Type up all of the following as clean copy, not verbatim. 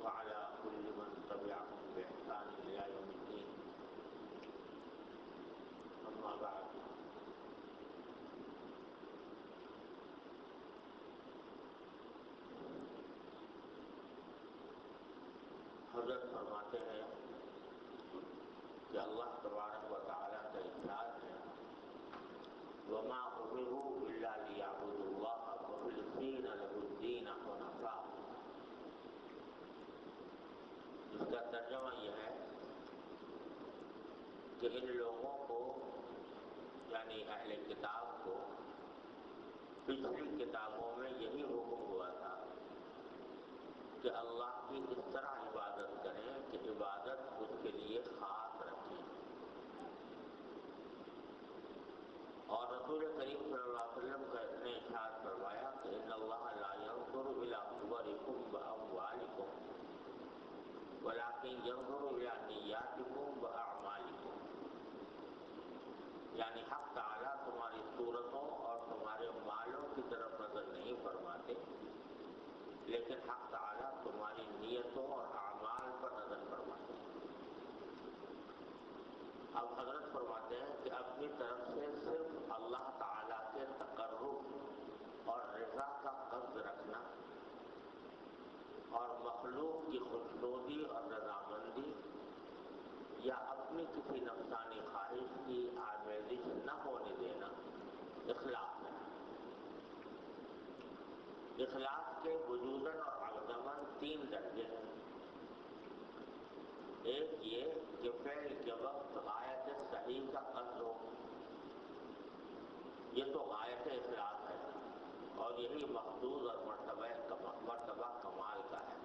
وعلى كل من تبعهم بإحسان إلى يوم الدين. أما بعد، حضرت فرماتے ہیں کہ اللہ تبارک و تعالیٰ کا ارشاد ہے وَمَا أُمِرُوا إِلَّا لِيَعْبُدُوا اللَّهَ مُخْلِصِينَ لَهُ الدِّينَ حُنَفَاءَ. اس کا ترجمہ یہ ہے کہ ان لوگوں کو یعنی اہل کتاب کو پچھلی کتابوں میں یہی حکم ہوا تھا کہ اللہ کی اس طرح عبادت کریں کہ عبادت اس کے لیے خاص رکھیں. اور رسول کریم صلی اللہ علیہ وسلم نے ارشاد فرمایا کہ ان اللہ لا ينظر الى صوركم واموالكم ولكن ينظر الى نیاتكم واعمالكم. یعنی حق تعالیٰ تمہاری صورتوں اور تمہارے مالوں کی طرف نظر نہیں فرماتے، لیکن حق تعالیٰ تمہاری نیتوں اور اعمال پر نظر فرماتے ہیں. اب حضرت فرماتے ہیں کہ اپنی طرف سے صرف اللہ تعالیٰ کے تقرب اور رضا کا قصد رکھنا اور مخلوق کی خوشنودی اور رضامندی یا اپنی کسی نفسانی خواہش کی آمیزش نہ ہونے دینا اخلاص ہے. اخلاص کے وجوداً اور عدماً 3 درجے ہیں. ایک یہ کہ فعل کے وقت غایت صحیح کا قصد ہو، یہ تو غایت اخلاص ہے اور یہی مقصود اور مرتبہ کمال کا ہے.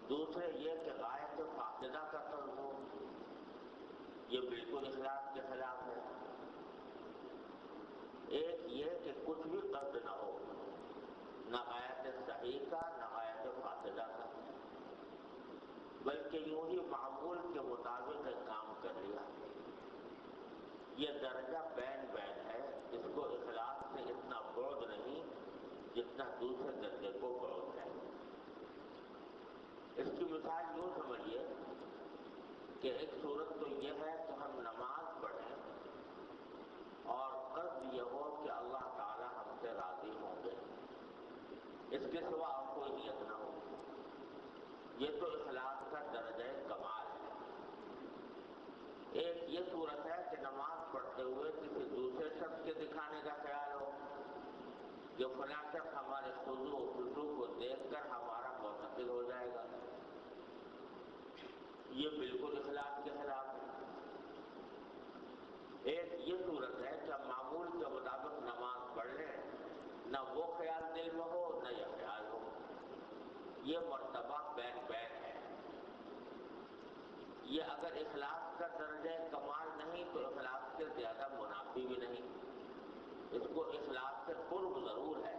دوسرے یہ کہ غایت فاسدہ کا قصد ہو، یہ بالکل اخلاص کے خلاف ہے. ایک یہ کہ کچھ بھی قصد نہ ہو، نہ غایت صحیح کا نہ غایت فاسدہ کا، بلکہ یوں ہی معمول کے مطابق ایک کام کر لیا. یہ درجہ بین ہے، اس کو اخلاص سے اتنا بعد نہیں جتنا دوسرے درجے کو بعد ہے. اس کی مثال یوں سمجھیے کہ ایک صورت تو یہ ہے کہ ہم نماز پڑھیں اور قصد یہ ہو کہ اللہ تعالی ہم سے راضی ہوں گے، اس کے سوا اور کوئی نیت نہ ہو. یہ تو اخلاص کا درجہ کمال ہے. ایک یہ صورت ہے کہ نماز پڑھتے ہوئے کسی دوسرے شخص کے دکھانے کا خیال ہو کہ فلاں شخص ہمارے خضوع و خشوع کو دیکھ کر ہمارا معتقد ہو جائے گا، یہ بالکل اخلاص کے خلاف ہے. ایک یہ صورت ہے کہ ہم معمول کے مطابق نماز پڑھ لیں، نہ وہ خیال دل میں ہو نہ یہ خیال ہو، یہ مرتبہ بین ہے. یہ اگر اخلاص کا درجہ کمال نہیں تو اخلاص سے زیادہ منافی بھی نہیں. اس کو اخلاص سے قرب ضرور ہے،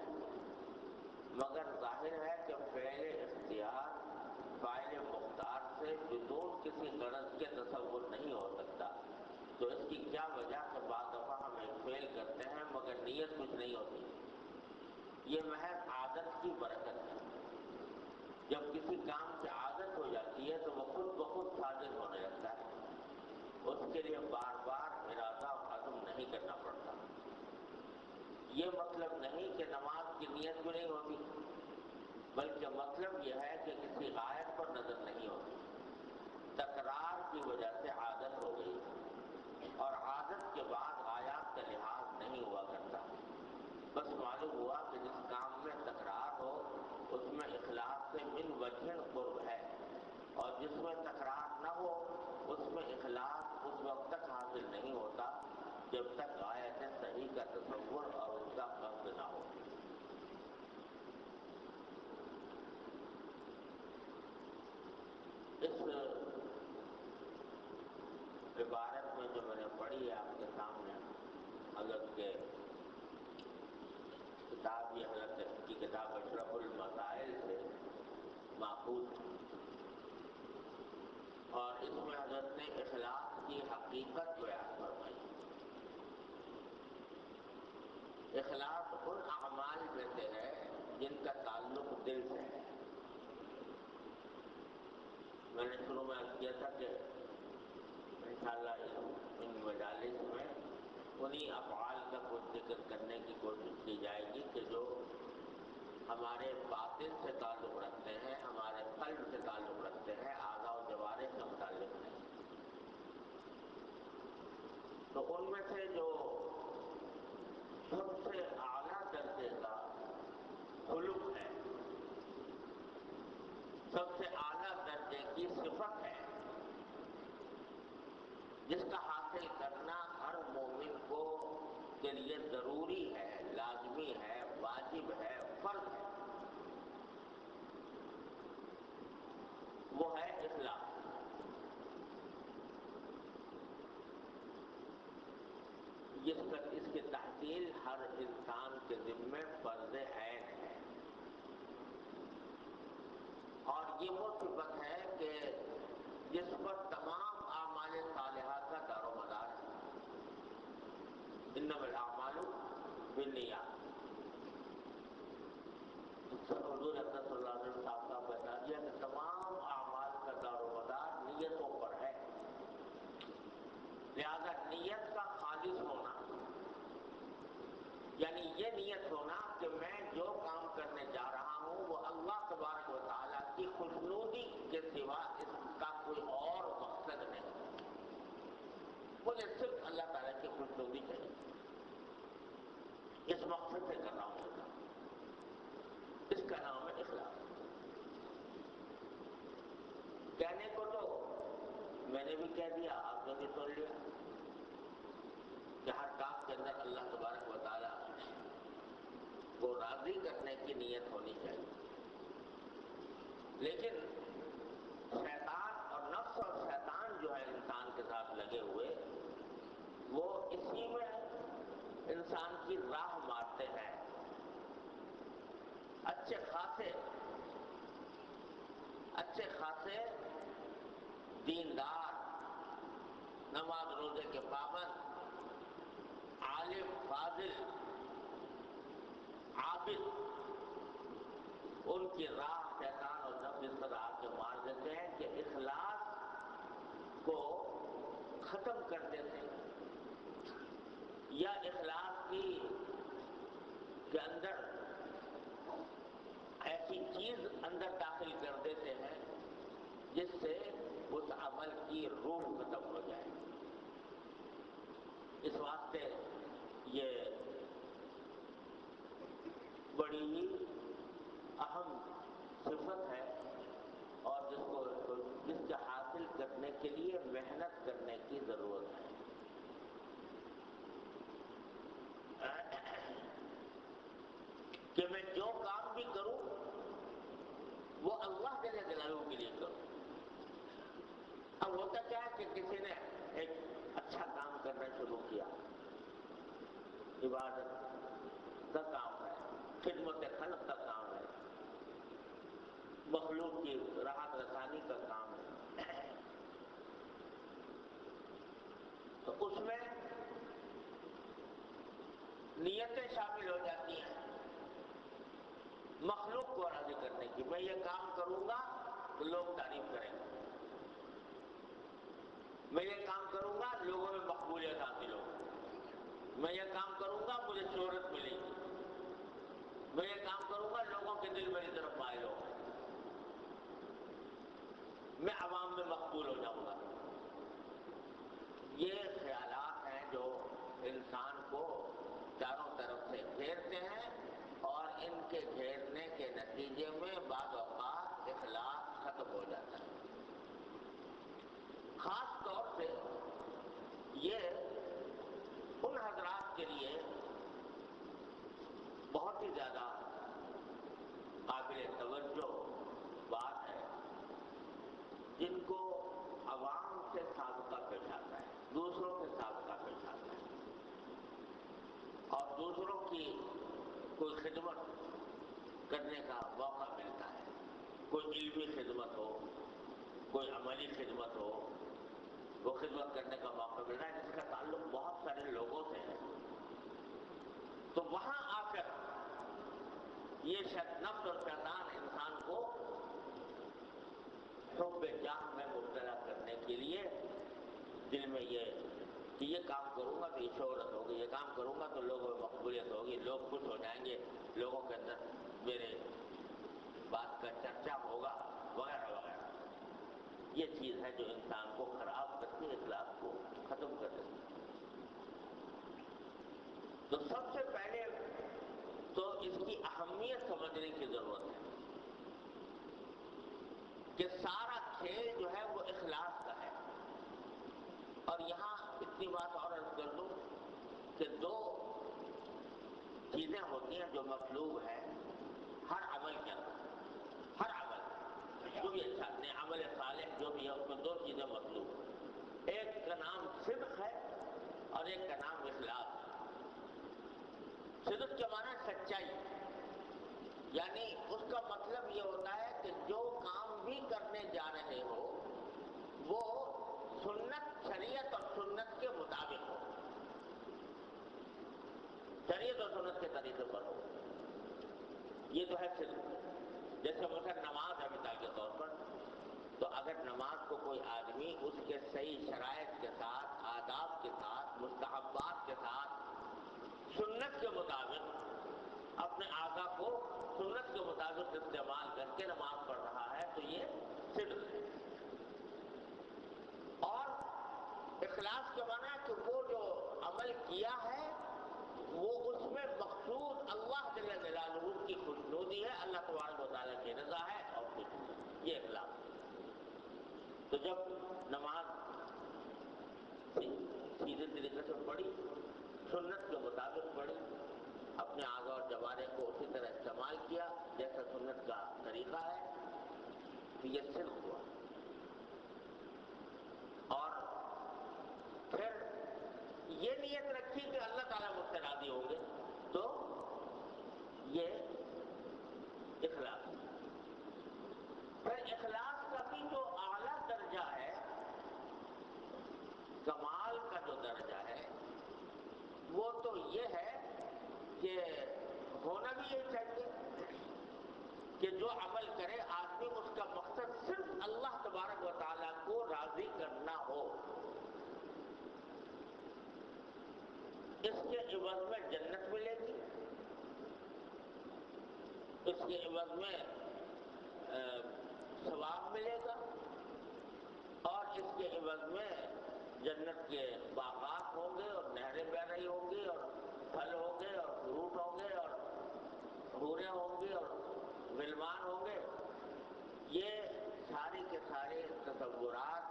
مگر ظاہر ہے کہ فعل اختیار فاعل مختار سے بدون کسی غرض کے تصور نہیں ہو سکتا. تو اس کی کیا وجہ کہ بعض دفعہ ہم ایک فعل کرتے ہیں مگر نیت کچھ نہیں ہوتی. یہ محض عادت کی برکت ہے. جب کسی کام کی عادت ہو جاتی ہے تو وہ خود بخود صادق ہونے لگتا ہے، اس کے لیے بار بار ارادہ اور عزم نہیں کرنا پڑتا. یہ مطلب نہیں کہ نماز کی نیت بھی نہیں ہوتی، بلکہ مطلب یہ ہے کہ کسی آیت پر نظر نہیں ہوتی، تکرار کی وجہ سے عادت ہو گئی، اور عادت کے بعد آیات کا لحاظ نہیں ہوا کرتا. بس معلوم ہوا کہ جس کام میں تکرار ہو اس میں اخلاص سے من وجہ قرب ہے، اور جس میں تکرار نہ ہو اس میں اخلاص اس وقت تک حاصل نہیں ہوتا جب تک غایت صحیح کا تصور اور اس کا قصد نہ ہو. اس عبارت میں جو میں نے پڑھی ہے آپ کے سامنے حضرت کے کتاب، یہ حضرت کی کتاب اشرف المسائل سے ماخوذ ہے، اور اس میں حضرت نے اخلاص کی حقیقت بیان فرمائی. اخلاص ان اعمال میں سے ہے جن کا تعلق دل سے ہے. میں نے شروع میں عرض کیا تھا کہ انشاءاللہ ان مجالس میں انہی افعال کا کچھ ذکر کرنے کی کوشش کی جائے گی کہ جو ہمارے باطن سے تعلق رکھتے ہیں، ہمارے قلب سے تعلق رکھتے ہیں، اعضاء و جوارح سے متعلق نہیں۔ تو ان میں سے جو سب سے اعلیٰ درجے کا خلق ہے، سب سے اعلیٰ درجے کی صفت ہے، جس کا حاصل کرنا ہر مومن کو کے لیے ضروری ہے، لازمی ہے، واجب ہے، فرض ہے، وہ ہے اخلاص۔ اس کی تحصیل ہر انسان کے ذمے فرض عین ہے، اور یہ وہ صفت ہے کہ جس پر تمام اعمال صالحہ کا دار و مدار ہے۔ انما الاعمال بالنیات۔ حضور اکرم صلی اللہ علیہ وسلم صاحب کا بتا دیا کہ تمام اعمال کا دار و مدار نیتوں پر ہے، لہذا نیت کا خالص ہونا، یعنی یہ نیت ہونا کہ میں جو کام کرنے جا رہا ہوں وہ اللہ تبارک و تعالیٰ کی خوشنودی کے سوا اس کا کوئی اور مقصد نہیں، مجھے صرف اللہ تعالیٰ کی خوشنودی چاہیے، اس مقصد سے کر رہا ہوں، اس کا نام ہے اخلاص۔ کہنے کو تو میں نے بھی کہہ دیا، آپ نے بھی سن لیا کہ ہر کام کے اندر اللہ تبارک و تعالیٰ کو راضی کرنے کی نیت ہونی چاہیے، لیکن شیطان اور نفس اور شیطان جو ہے انسان کے ساتھ لگے ہوئے، وہ اسی میں انسان کی راہ مارتے ہیں۔ اچھے خاصے دیندار، نماز روزے کے پابند، عالم فاضل، عابد، ان کی راہ شیطان اور نفس اس طرح آ کے مار دیتے ہیں کہ اخلاص کو ختم کر دیتے ہیں، یا اخلاص کے اندر ایسی چیز اندر داخل کر دیتے ہیں جس سے اس عمل کی روح ختم ہو جائے۔ اس واسطے یہ بڑی ہی اہم صفت ہے، اور جس کے حاصل کرنے کے لیے محنت کرنے کی ضرورت ہے۔ کہ میں جو کام بھی کروں وہ اللہ جل جلالہ کے لیے کروں۔ اب ہوتا کیا ہے کہ کسی نے ایک اچھا کام کرنا شروع کیا، عبادت کا کام ہے، خدمت خلق کا کام ہے، مخلوق کی راحت رسانی کا کام ہے، تو اس میں نیتیں شامل ہو جاتی ہیں مخلوق کو راضی کرنے کی۔ میں یہ کام کروں گا تو لوگ تعریف کریں گے، میں یہ کام کروں گا لوگوں میں مقبولیت حاصل ہوگی، میں یہ کام کروں گا مجھے شہرت ملے گی، میں یہ کام کروں گا لوگوں کے دل میری طرف مائل ہوں گے، میں عوام میں مقبول ہو جاؤں گا۔ یہ خیالات ہیں جو انسان کو چاروں طرف سے گھیرتے ہیں، اور ان کے گھیرنے کے نتیجے میں بعض اوقات اخلاص ختم ہو جاتا ہے۔ خاص طور سے یہ ان حضرات کے لیے بہت ہی زیادہ قابل توجہ بات ہے جن کو عوام سے سابقہ پیش آتا ہے، دوسروں سے سابقہ پیش آتا ہے، اور دوسروں کی کوئی خدمت کرنے کا موقع ملتا ہے، کوئی علمی خدمت ہو، کوئی عملی خدمت ہو، وہ خدمت کرنے کا موقع مل رہا ہے جس کا تعلق بہت سارے لوگوں سے ہے، تو وہاں آ کر یہ نفس اور شیطان انسان کو حب جاہ میں مبتلا کرنے کے لیے دل میں یہ کہ یہ کام کروں گا تو یہ شہرت ہوگی، یہ کام کروں گا تو لوگوں میں مقبولیت ہوگی، لوگ خوش ہو جائیں گے، لوگوں کے اندر میرے بات کا چرچا ہوگا وغیرہ وغیرہ. یہ چیز ہے جو انسان کو خراب کرتی ہے، اخلاق کو ختم کر دیتی ہے. تو سب سے پہلے تو اس کی اہمیت سمجھنے کی ضرورت ہے کہ سارا کھیل جو ہے وہ اخلاص کا ہے. اور یہاں اتنی بات اور عرض کر دوں کہ دو چیزیں ہوتی ہیں جو مطلوب ہے ہر عمل کے اندر. ہر عمل جو بھی اچھا عمل صالح جو بھی ہے اس میں دو چیزیں مطلوب ہیں. ایک کا نام صدق ہے اور ایک کا نام اخلاص. صدق کے معنی سچائی، یعنی اس کا مطلب یہ ہوتا ہے کہ جو کام بھی کرنے جا رہے ہو وہ سنت، شریعت اور سنت کے مطابق ہو، شریعت اور سنت کے طریقے پر ہو. یہ تو ہے صدق. جیسے مثلا نماز ہے مثال کے طور پر، تو اگر نماز کو کوئی آدمی اس کے صحیح شرائط کے ساتھ، آداب کے ساتھ، مستحبات کے ساتھ، سنت کے مطابق اپنے آقا کو سنت کے مطابق استعمال کر کے نماز پڑھ رہا ہے تو یہ صدق ہے. اور اخلاص کے معنی کہ وہ جو عمل کیا ہے وہ اس میں مقصود اللہ جل جلالہ کی خوشنودی ہے، اللہ تبارک و تعالیٰ کی رضا ہے اور خوش. یہ اخلاص. تو جب نماز سیدھے طریقے سے پڑھی، سنت کے مطابق پڑھی، اپنے اعضاء اور جوارح کو اسی طرح استعمال کیا جیسا سنت کا طریقہ ہے، تو یہ صدق ہوا. اور پھر یہ نیت رکھی کہ اللہ تعالیٰ مجھ سے راضی ہوں گے، تو یہ اخلاص. پھر اخلاص کا بھی جو اعلیٰ درجہ ہے، کمال کا جو درجہ ہے، وہ تو یہ ہے کہ ہونا بھی یہی چاہیے کہ جو عمل کرے آدمی اس کا مقصد صرف اللہ تبارک و تعالیٰ کو راضی کرنا ہو. اس کے عوض میں جنت ملے گی، اس کے عوض میں ثواب ملے گا، اور اس کے عوض میں جنت کے باغات ہوں گے اور نہریں بہ رہی ہوں گی اور پھل ہوں گے اور فروٹ ہوں گے اور حوریں ہوں گی اور غلمان ہوں گے. یہ سارے کے سارے تصورات،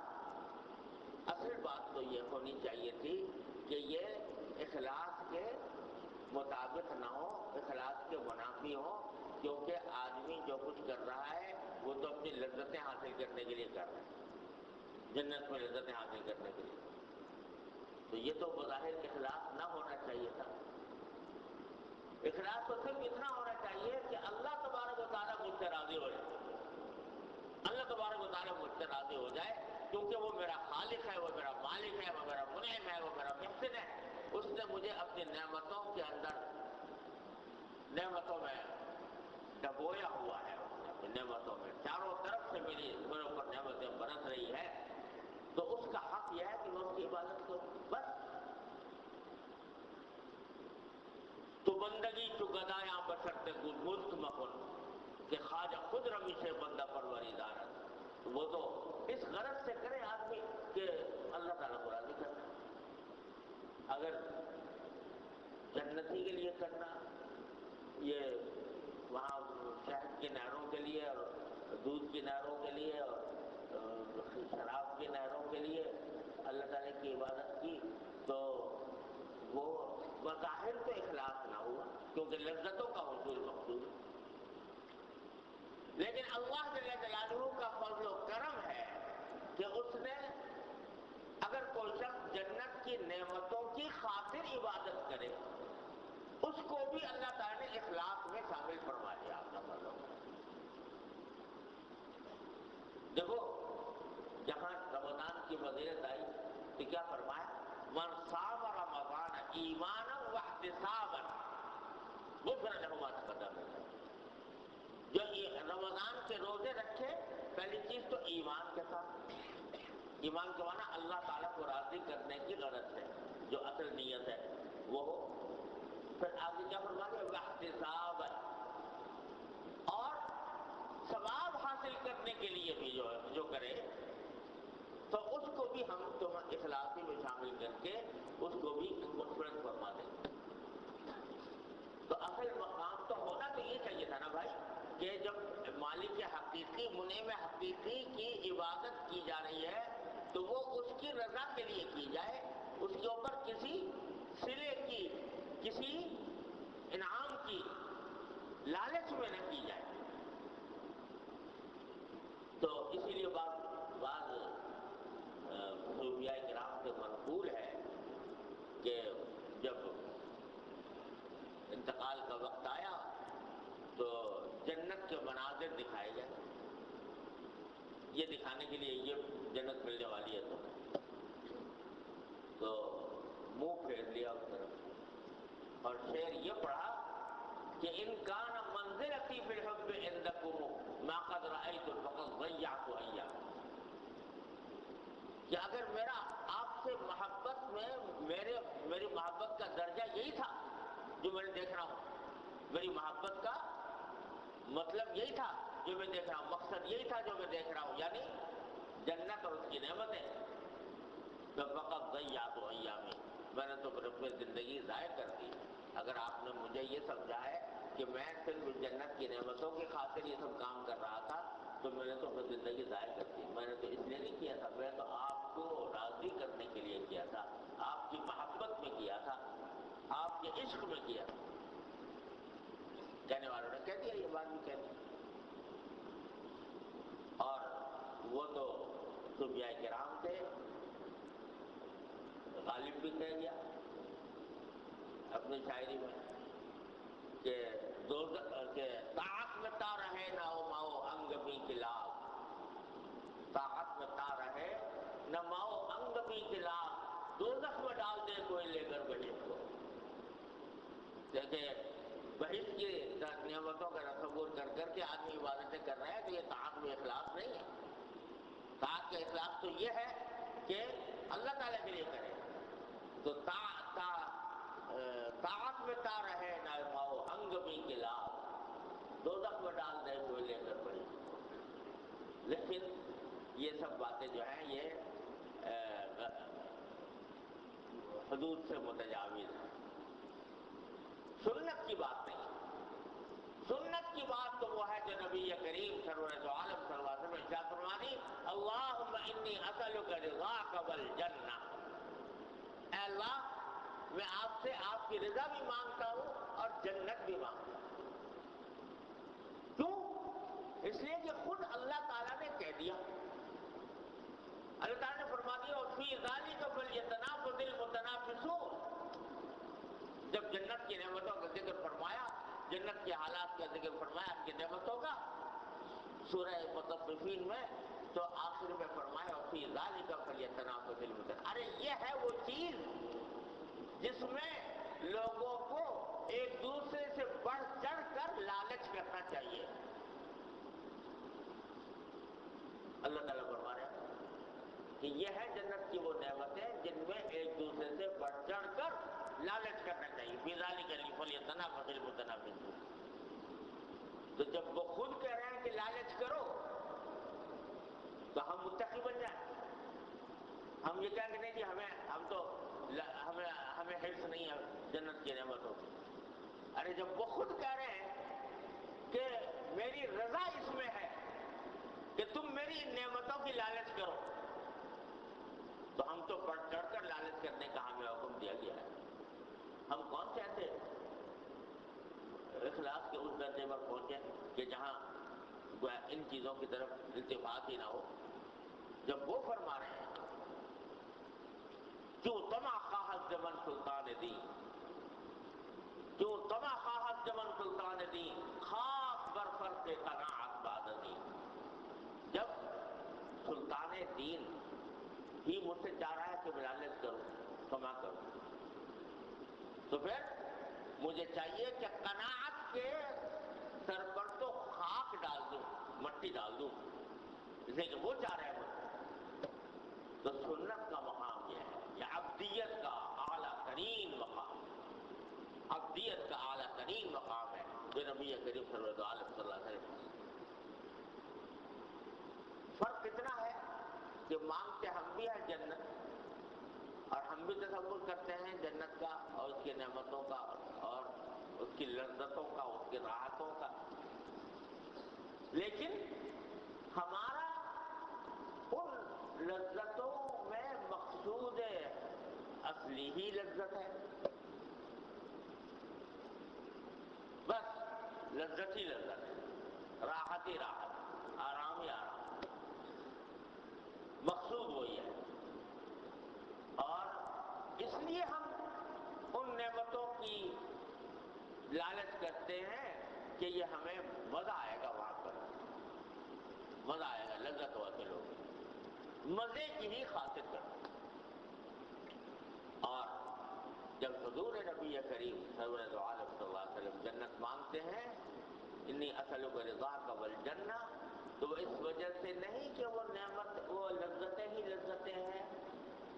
اصل بات تو یہ ہونی چاہیے تھی کہ یہ اخلاص کے مطابق نہ ہو، اخلاص کے منافی ہو، کیونکہ آدمی جو کچھ کر رہا ہے وہ تو اپنی لذتیں حاصل کرنے کے لیے کر رہا ہے، جنت میں لذتیں حاصل کرنے کے لیے. تو یہ تو بظاہر اخلاص نہ ہونا چاہیے تھا. اخلاص تو صرف اتنا ہونا چاہیے کہ اللہ تبارک و تعالیٰ مجھ سے راضی ہو جائے. اللہ تبارک و تعالیٰ مجھ سے راضی ہو جائے کیونکہ وہ میرا خالق ہے، وہ میرا مالک ہے، وہ میرا منعم ہے، وہ میرا محسن ہے. اس نے مجھے اپنی نعمتوں کے اندر، نعمتوں میں ڈبویا ہوا ہے. اس نے اپنی نعمتوں میں چاروں طرف سے میرے اوپر نعمتیں برس رہی ہے، تو اس کا حق یہ ہے کہ میں اس کی عبادت کروں. بس تو بندگی تو گدایا بشرتے ملک مکن کہ خواجہ خود رمی سے بندہ پروری دارت. وہ تو اس غرض سے کرے آدمی کہ اللہ تعالیٰ کو راضی کرنا. اگر جنتی کے لیے کرنا، یہ وہاں شہد کی نہروں کے لیے اور دودھ کی نہروں کے لیے اور شراب کی نہروں کے لیے اللہ تعالیٰ کی عبادت کی، تو وہ بظاہر تو اخلاص نہ ہوا کیونکہ لذتوں کا حصول مقصود ہے. لیکن اللہ جل جلالہ کا فضل و کرم ہے کہ اس نے، اگر کوئی شخص جنت کی نعمتوں کی خاطر عبادت کرے اس کو بھی اللہ تعالیٰ نے اخلاص میں شامل فرما دیا. اپنا فضل و کرم دیکھو، جہاں رمضان کی فضیلت آئی تو کیا فرمایا؟ من صام رمضان ایمانا واحتسابا غفر له ما تقدم من ذنبه. جو رمضان کے روزے رکھے، پہلی چیز تو ایمان کے ایمان کے معنی اللہ تعالیٰ کو راضی کرنے کی غرض ہے، جو اصل نیت ہے وہ ہو۔ پھر آگے کیا فرما دیا؟ واحتسابا، اور ثواب حاصل کرنے کے لیے بھی جو کرے تو اس کو بھی ہم تم اخلاصی میں شامل کر کے اس کو بھی مثبت فرما دیں۔ تو اصل مقام تو ہونا تو یہ چاہیے تھا نا بھائی کہ جب مالک حقیقی، منعم حقیقی کی عبادت کی جا رہی ہے تو وہ اس کی رضا کے لیے کی جائے، اس کے اوپر کسی صلے کی، کسی انعام کی لالچ میں نہ کی جائے۔ تو اسی لیے بعض صوفیاء کرام سے منقول ہے کہ جب انتقال کا وقت آیا تو جنت کے مناظر دکھائے گئے، یہ دکھانے کے لیے یہ جنت ملنے والی ہے تو منہ پھیر لیا اس طرف، اور شعر یہ پڑھا کہ ان کان منزلتی فی الحب عندکم ما قد رأیت فقد ضیعت ایام، کہ اگر میرا آپ سے محبت میں میری محبت کا درجہ یہی تھا جو میں دیکھ رہا ہوں، میری محبت کا مطلب یہی تھا جو میں دیکھ رہا ہوں، مقصد یہی تھا جو میں دیکھ رہا ہوں، یعنی جنت اور اس کی نعمتیں، تو فقط ضیعت ایامی، میں نے تو اپنی زندگی ضائع کر دی۔ اگر آپ نے مجھے یہ سمجھا ہے کہ میں صرف جنت کی نعمتوں کی خاطر یہ سب کام کر رہا تھا تو میں نے تو اپنی زندگی ضائع کر دی۔ میں نے تو اس لیے نہیں کیا تھا، میں تو آپ کو راضی کرنے کے لیے کیا تھا، آپ کی محبت میں کیا تھا، آپ کے عشق میں کیا تھا۔ کہنے والوں نے کہہ دیا، یہ بات بھی کہہ دی، اور وہ تو صوفیاء کرام تھے، غالب بھی کہہ گیا اپنی شاعری میں کہ طاعت میں تا رہے نہ ماؤ انگ بھی کلاغ، طاعت میں تا رہے نہ ماؤ انگ بھی کلاغ، دوزخ میں ڈال دے کوئی لے کر بہشت کو۔ جیسے بہشت کی نعمتوں کا تصور کر کر کے آدمی عبادتیں کر رہے ہیں تو یہ طاعت میں اخلاص نہیں ہے۔ طاعت کا اخلاص تو یہ ہے کہ اللہ تعالیٰ کے لیے کرے، تو طاعت میں تا رہے نہ ماؤ انگ بھی کلاغ، دوزخ میں ڈال دے کوئی لے کر بہشت۔ لیکن یہ سب باتیں جو ہیں یہ حدود سے متجاوز ہیں، سنت کی بات نہیں۔ سنت کی بات تو وہ ہے جو نبی کریم سرور دو عالم صلی اللہ علیہ وسلم نے ارشاد فرمانی، اللہم انی اسألک رضاک والجنہ، اے اللہ میں آپ سے آپ کی رضا بھی مانگتا ہوں اور جنت بھی مانگتا ہوں۔ کیوں؟ اس لیے کہ خود اللہ تعالیٰ نے کہہ دیا، اللہ تعالیٰ نے فرما دیا وفی ذالک فلیتنافس المتنافسون۔ جب جنت کی نعمتوں کا ذکر فرمایا، جنت کے حالات کا ذکر فرمایا، ان کی نعمتوں کا سورہ مطففین میں، تو آخر میں فرمایا وفی ذالک فلیتنافس المتنافسون۔ ارے یہ ہے وہ چیز جس میں لوگوں کو ایک دوسرے سے بڑھ چڑھ کر لالچ کرنا چاہیے۔ اللہ تعالیٰ فرما رہے ہیں کہ یہ ہے جنت کی وہ نعمتیں جن میں ایک دوسرے سے بڑھ چڑھ کر لالچ کرنا چاہیے، فی ذالک فلیتنافس المتنافسون۔ تو جب وہ خود کہہ رہے ہیں کہ لالچ کرو تو ہم متقی بن جائیں، ہم یہ کہیں کہ نہیں جی ہمیں حرص نہیں ہے جنت کی نعمتوں کی۔ ارے جب وہ خود کہہ رہے ہیں کہ میری رضا اس میں ہے کہ تم میری ان نعمتوں کی لالچ کرو، تو ہم تو بڑھ چڑھ کر لالچ کرنے کا ہمیں حکم دیا گیا ہے۔ ہم کون سے ایسے اخلاص کے اس درجے پر پہنچے کہ جہاں ان چیزوں کی طرف التفات ہی نہ ہو۔ جب وہ فرما رہے ہیں کیوں طمع خواہد زمن سلطان دین، کیوں طمع خواہد زمن سلطان دین، خاک بر فرق قناعت بعد دین۔ جب سلطان دین ہی مجھ سے چاہ رہا ہے کہ میں لالچ کروں، طمع کروں، تو پھر مجھے چاہیے کہ قناعت کے سر پر تو خاک ڈال دوں، مٹی ڈال دوں، اسے کہ وہ چاہ رہے ہیں مجھ سے۔ تو سنت کا مقام یہ ہے، یہ عبدیت کا اعلیٰ ترین مقام، عبدیت کا اعلیٰ ترین مقام ہے جو نبی کریم صلی اللہ علیہ وسلم۔ فرق اتنا ہے کہ مانگتے ہم بھی ہیں جنت، اور ہم بھی تصور کرتے ہیں جنت کا اور اس کی نعمتوں کا اور اس کی لذتوں کا، اس کی راحتوں کا، لیکن ہمارا ان لذتوں میں مقصود اصلی ہی لذت ہے، بس لذت ہی لذت ہے، راحت ہی راحت، آرام ہی آرام، مقصود وہی ہے۔ اور اس لیے ہم ان نعمتوں کی لالچ کرتے ہیں کہ یہ ہمیں مزہ آئے گا، وہاں پر مزہ آئے گا، لذت ہوتے لوگ مزے کی ہی خاطر کرتے ہیں۔ اور جب حضور نبی کریم صلی اللہ علیہ وسلم جنت مانگتے ہیں، انی اسألک رضاک والجنہ، تو وہ اس وجہ سے نہیں کہ وہ نعمت، وہ لذتیں ہی لذتیں ہیں،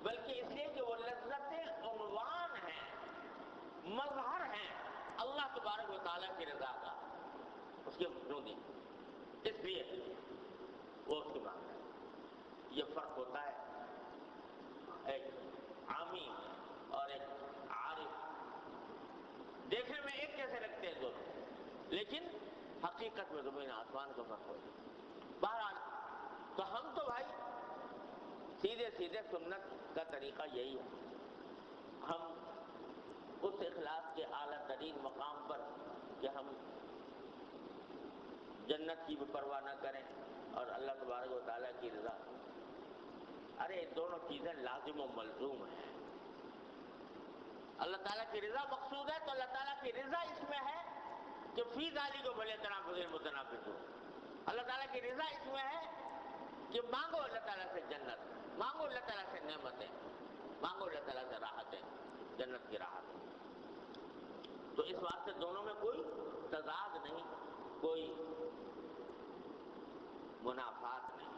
بلکہ اس لیے کہ وہ لذتیں عنوان ہیں، مظہر ہیں اللہ تبارک و تعالیٰ کی رضا کا، اس کے وجودی، اس لیے وہ اس کی مانگ ہے۔ یہ فرق ہوتا ہے ایک عامی اور ایک عارف، دیکھنے میں ایک جیسے لگتے ہیں دونوں، لیکن حقیقت میں زمین آسمان کا فرق ہوتا ہے۔ بہرحال تو ہم تو بھائی سیدھے سیدھے سنت کا طریقہ یہی ہے، ہم اس اخلاص کے اعلیٰ ترین مقام پر کہ ہم جنت کی بھی پرواہ نہ کریں اور اللہ تبارک و تعالیٰ کی رضا۔ ارے دونوں چیزیں لازم و ملزوم ہیں۔ اللہ تعالیٰ کی رضا مقصود ہے تو اللہ تعالیٰ کی رضا اس میں ہے کہ فی ذالک فلیتنافس المتنافسون، اللہ تعالیٰ کی رضا اس میں ہے کہ مانگو اللہ تعالیٰ سے جنت، مانگو اللہ تعالیٰ سے نعمتیں، مانگو اللہ تعالیٰ سے راحتیں، جنت کی راحت۔ تو اس واسطے دونوں میں کوئی تضاد نہیں، کوئی منافات نہیں۔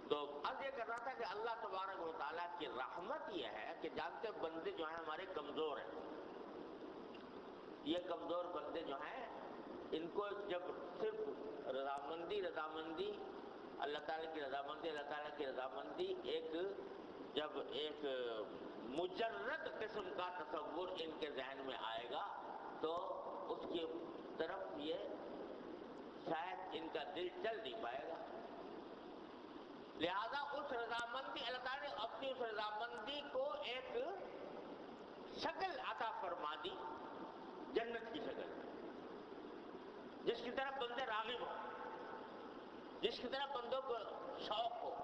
تو اب یہ کر رہا تھا کہ اللہ تبارک و تعالیٰ کی رحمت یہ ہے کہ جانتے بندے جو ہیں ہمارے کمزور ہیں، یہ کمزور بندے جو ہیں ان کو جب صرف رضامندی اللہ تعالیٰ کی رضامندی، اللہ تعالیٰ کی رضامندی جب ایک مجرد قسم کا تصور ان کے ذہن میں آئے گا تو اس کی طرف یہ شاید ان کا دل چل نہیں پائے گا۔ لہذا اس رضامندی، اللہ تعالیٰ نے اپنی اس رضامندی کو ایک شکل عطا فرما دی، جنت کی شکل، جس کی طرف بندے راغب ہو، جس کی طرف بندوں کو شوق ہو،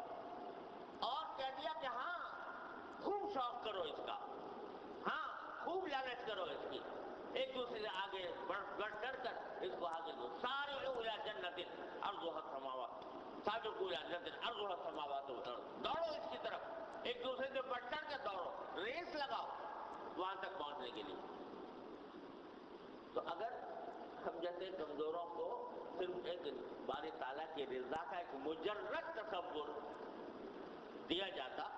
اور کہہ دیا کہ ہاں خوب شوق کرو اس کا، ہاں خوب لالچ کرو اس کی، ایک دوسرے سے آگے بڑھ کر اس کو آگے دو، سارعوا الی جنت عرضها السماوات، سابقوا الی جنت عرضها السماوات والارض، دوڑو اس کی طرف، ایک دوسرے سے بڑھ کر کے دوڑو، ریس لگاؤ وہاں تک پہنچنے کے لیے۔ تو اگر ہم جیسے کمزوروں کو صرف ایک باری تعالیٰ کی رضا کا ایک مجرد تصور دیا جاتا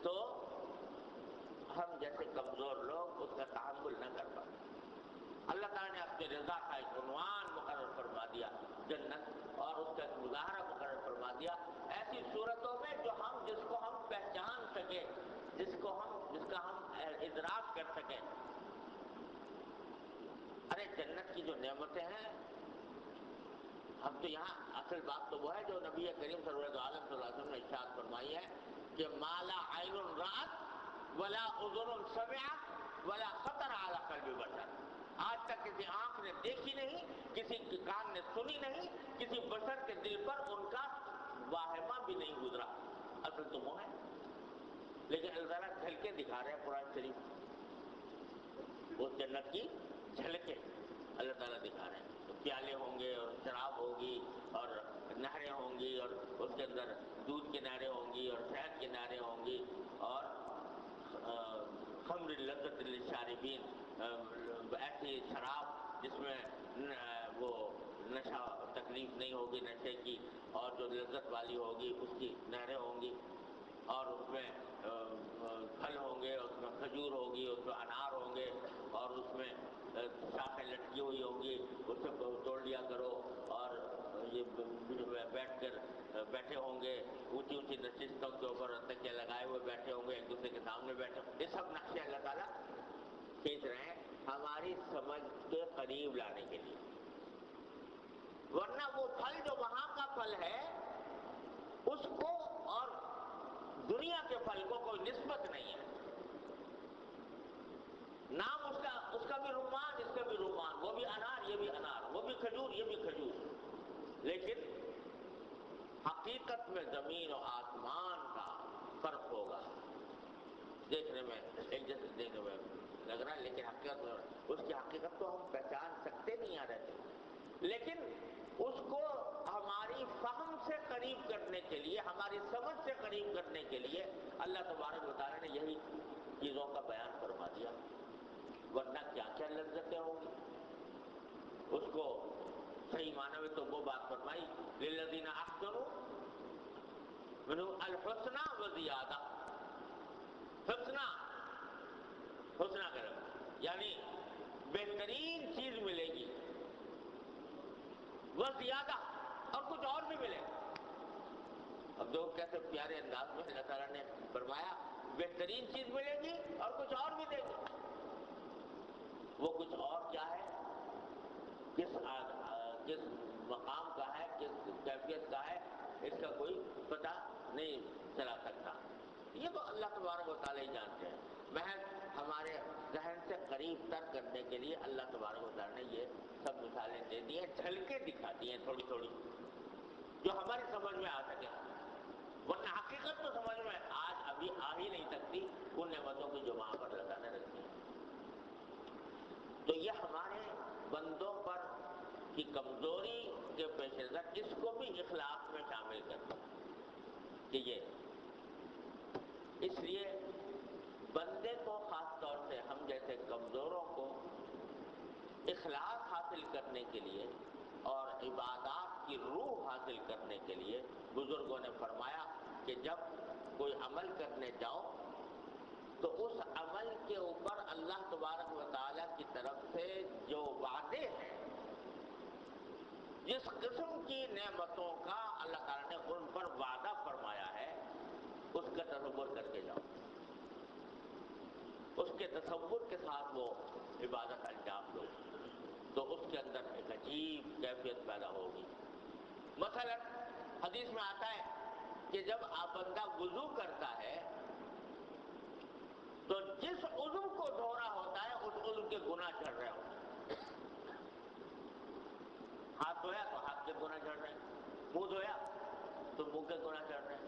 تو ہم جیسے کمزور لوگ اس کا تحمل نہ کر پاتے۔ اللہ تعالیٰ نے اپنی رضا کا ایک عنوان مقرر فرما دیا جنت، اور اس کا ایک مظاہرہ مقرر فرما دیا ایسی صورتوں میں جس کو ہم پہچان سکیں، جس کا ہم ادراک کر سکیں۔ ارے جنت کی جو نعمتیں ہیں، ہم تو یہاں اصل بات تو وہ ہے جو نبی کریم صلی اللہ علیہ وسلم نے ارشاد فرمائی ہے کہ ما لا عین رأت ولا اذن سمعت ولا خطر علی قلب بشر، آج تک کسی آنکھ نے دیکھی نہیں، کسی کان نے سنی نہیں، کسی بشر کے دل پر ان کا واہمہ بھی نہیں گزرا۔ اصل تو وہ ہے، لیکن اللہ تعالیٰ جھلکیں دکھا رہے ہیں قرآن شریف، وہ جنت کی جھلکیں اللہ تعالیٰ دکھا رہے ہیں، پیالے ہوں گے اور شراب ہوگی اور نہریں ہوں گی اور اس کے اندر دودھ کی نہریں ہوں گی اور شہد کی نہریں ہوں گی اور خمر لذت للشاربین، ایسی شراب جس میں وہ نشہ تکلیف نہیں ہوگی نشے کی، اور جو لذت والی ہوگی اس کی نہریں ہوں گی، اور اس میں پھل ہوں گے، اس میں کھجور ہوگی، اس میں انار ہوں گے، اور اس میں شاخیں لٹکی ہوئی ہوں گی، اس سے توڑ لیا کرو، اور یہ بیٹھے ہوں گے اونچی اونچی نشستوں کے اوپر تکیے لگائے ہوئے بیٹھے ہوں گے، ایک دوسرے کے سامنے بیٹھے، یہ سب نقشے اللہ تعالیٰ کھینچ رہے ہیں ہماری سمجھ کے قریب لانے کے لیے، ورنہ وہ پھل جو وہاں کا پھل ہے اس کو اور دنیا کے پھل کو کوئی نسبت نہیں ہے، نام اس کا بھی رمان، اس کا بھی رمان، وہ بھی انار یہ بھی انار، وہ بھی کھجور یہ بھی کھجور، لیکن حقیقت میں زمین و آسمان کا فرق ہوگا، دیکھنے میں ایک جیسے دیکھنے میں لگ رہا ہے، لیکن حقیقت میں اس کی حقیقت تو ہم پہچان سکتے نہیں آ رہے تھے، لیکن اس کو ہماری فہم سے قریب کرنے کے لیے، ہماری سمجھ سے قریب کرنے کے لیے اللہ تبارک و تعالیٰ نے یہی چیزوں کا بیان فرما دیا، ورنہ کیا کیا لذتیں ہوں گی۔ اس کو صحیح معنی میں تو وہ بات فرمائی للذین احسنوا منہم الحسنی وزیادہ، حسنہ کرو یعنی بہترین چیز ملے گی، وہ زیادہ اور کچھ اور بھی ملے گا۔ اب دیکھو کیسے پیارے انداز میں اللہ تعالیٰ نے فرمایا بہترین چیز ملے گی اور کچھ اور بھی دے گی، وہ کچھ اور کیا ہے، کس مقام کا ہے، کس کیفیت کا ہے، اس کا کوئی پتہ نہیں چلا سکتا، یہ تو اللہ تبارک و تعالیٰ ہی جانتے ہیں، محض ہمارے ذہن سے قریب تر کرنے کے لیے اللہ تبارک و تعالیٰ نے یہ سب مثالیں دے دی ہیں، جھلکیں دکھا دی ہیں تھوڑی تھوڑی، جو ہماری سمجھ میں آ سکے، ورنہ حقیقت تو سمجھ میں آج ابھی آ ہی نہیں سکتی ان نعمتوں کی جو وہاں پر اللہ تعالیٰ نے رکھی ہے۔ تو یہ ہمارے بندوں پر کی کمزوری کے پیش نظر اس کو بھی اخلاق میں شامل کرنا کہ یہ اس لیے بندے کو خاص طور سے ہم جیسے کمزوروں کو اخلاص حاصل کرنے کے لیے اور عبادات کی روح حاصل کرنے کے لیے بزرگوں نے فرمایا کہ جب کوئی عمل کرنے جاؤ تو اس عمل کے اوپر اللہ تبارک و تعالیٰ کی طرف سے جو وعدے ہیں، جس قسم کی نعمتوں کا اللہ تعالیٰ نے ان پر وعدہ فرمایا ہے اس کا تصور کر کے جاؤ، اس کے تصور کے ساتھ وہ عبادت انجام دو تو اس کے اندر ایک عجیب کیفیت پیدا ہوگی۔ مثلا حدیث میں آتا ہے کہ جب آپ بندہ وضو کرتا ہے تو جس عضو کو دھو رہا ہوتا ہے اس عضو کے گناہ جھڑ رہے ہوتے ہیں، ہاتھ دھویا تو ہاتھ کے گناہ جھڑ رہے ہیں، منہ دھویا تو منہ کے گناہ جھڑ رہے ہیں،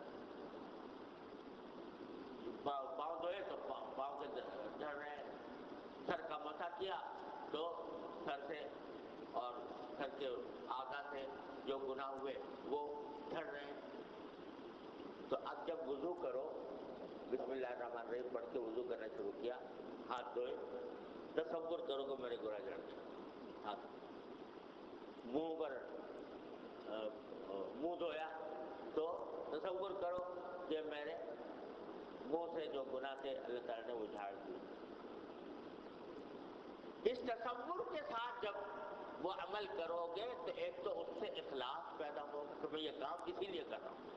پاؤں دھوئے تو پاؤں کے جھڑ رہے ہیں، سر کا مسح کیا تو سر سے اور سر کے آگا سے جو گناہ ہوئے وہ جھڑ رہے ہیں۔ تو اب جب وضو کرو بسم اللہ الرحمن الرحیم پڑھ کے وضو کرنا شروع کیا، ہاتھ دھوئے، تصور کرو کہ میرے گناہ جھڑ گئے، ہاتھ منہ پر منہ دھویا تو تصور کرو کہ میرے منہ سے جو گناہ تھے اللہ تعالیٰ نے وہ جھاڑ دیے۔ اس تصور کے ساتھ جب وہ عمل کرو گے تو ایک تو اس سے اخلاص پیدا ہوگا کہ میں یہ کام اسی لیے کر رہا ہوں،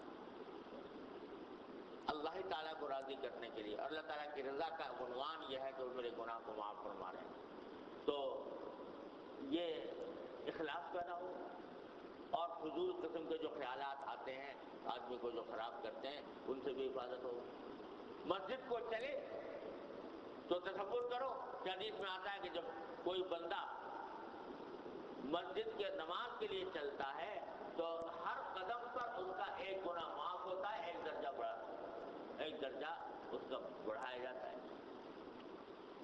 اللہ تعالیٰ کو راضی کرنے کے لیے، اور اللہ تعالیٰ کی رضا کا عنوان یہ ہے کہ وہ میرے گناہ کو معاف فرما رہے ہیں، تو یہ اخلاص پیدا ہوگا، اور فضول قسم کے جو خیالات آتے ہیں آدمی کو جو خراب کرتے ہیں ان سے بھی حفاظت ہوگی۔ مسجد کو چلے تو تصور کرو کہ حدیث میں آتا ہے کہ جب کوئی بندہ مسجد کے نماز کے لیے چلتا ہے تو ہر قدم پر اس کا ایک گناہ معاف ہوتا ہے، ایک درجہ اس کا بڑھایا جاتا ہے۔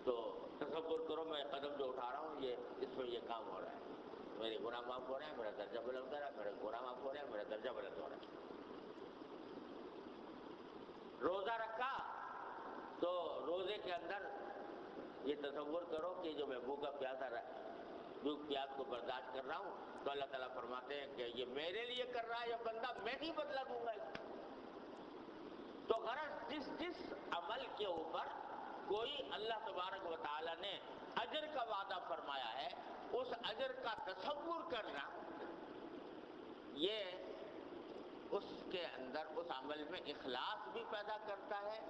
تو تصور کرو میں قدم جو اٹھا رہا ہوں یہ اس میں یہ کام ہو رہا ہے، میرے گناہ معاف ہو رہے ہیں، میرا درجہ بلند ہو رہا ہے، میرے گناہ معاف ہو رہے ہیں، میرا درجہ بلند ہو رہا ہے۔ روزہ رکھا تو روزے کے اندر یہ تصور کرو کہ جو میں بھوکا پیاسا دکھ پیاس کو برداشت کر رہا ہوں، تو اللہ تعالیٰ فرماتے ہیں کہ یہ میرے لیے کر رہا ہے یہ بندہ، میں ہی بدلہ دوں گا اس کو۔ تو غرض جس عمل کے اوپر کوئی اللہ تبارک و تعالیٰ نے اجر کا وعدہ فرمایا ہے، اس اجر کا تصور کرنا، یہ اس کے اندر اس عمل میں اخلاص بھی پیدا کرتا ہے،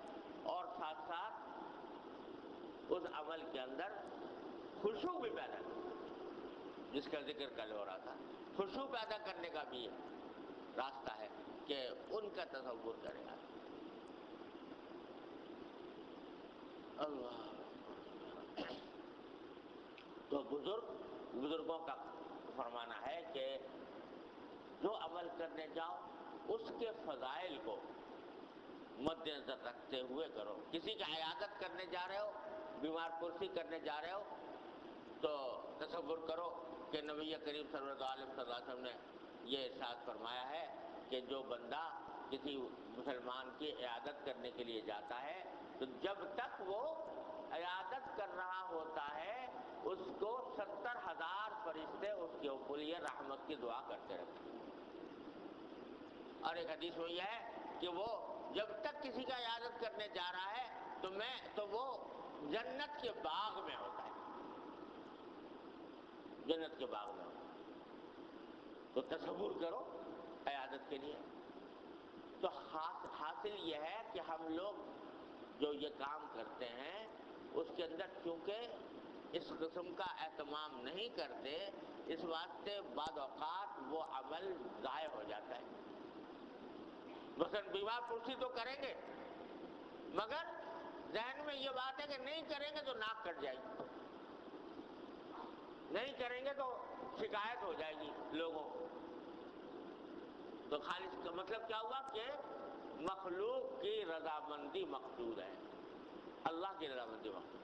اور ساتھ ساتھ اس عمل کے اندر خشوع بھی پیدا کرتا ہے، جس کا ذکر کل ہو رہا تھا۔ خشوع پیدا کرنے کا بھی راستہ ہے کہ ان کا تصور کرے گا۔ اللہ تو بزرگوں کا فرمانا ہے کہ جو عمل کرنے جاؤ اس کے فضائل کو مد نظر رکھتے ہوئے کرو۔ کسی کی عیادت کرنے جا رہے ہو، بیمار پرسی کرنے جا رہے ہو، تو تصور کرو کہ نبی کریم صلی اللہ علیہ وسلم نے یہ ارشاد فرمایا ہے کہ جو بندہ کسی مسلمان کی عیادت کرنے کے لیے جاتا ہے تو جب تک وہ عیادت کر رہا ہوتا ہے اس کو 70,000 فرشتے اس کے لیے رحمت کی دعا کرتے رہتے ہیں۔ اور ایک حدیث میں یہ ہے کہ وہ جب تک کسی کا عیادت کرنے جا رہا ہے تو وہ جنت کے باغ میں ہوتا ہے، جنت کے باغ میں ہوتا ہے۔ تو تصور کرو عیادت کے لیے۔ تو حاصل یہ ہے کہ ہم لوگ جو یہ کام کرتے ہیں اس کے اندر چونکہ اس قسم کا اہتمام نہیں کرتے، اس واسطے بعض اوقات وہ عمل ضائع ہو جاتا ہے۔ مثلا بیمار پرسی تو کریں گے، مگر ذہن میں یہ بات ہے کہ نہیں کریں گے تو ناک کٹ جائے گی، نہیں کریں گے تو شکایت ہو جائے گی لوگوں کو۔ تو خالص کا مطلب کیا ہوا کہ مخلوق کی رضامندی مقصود ہے، اللہ کی رضامندی مقصود۔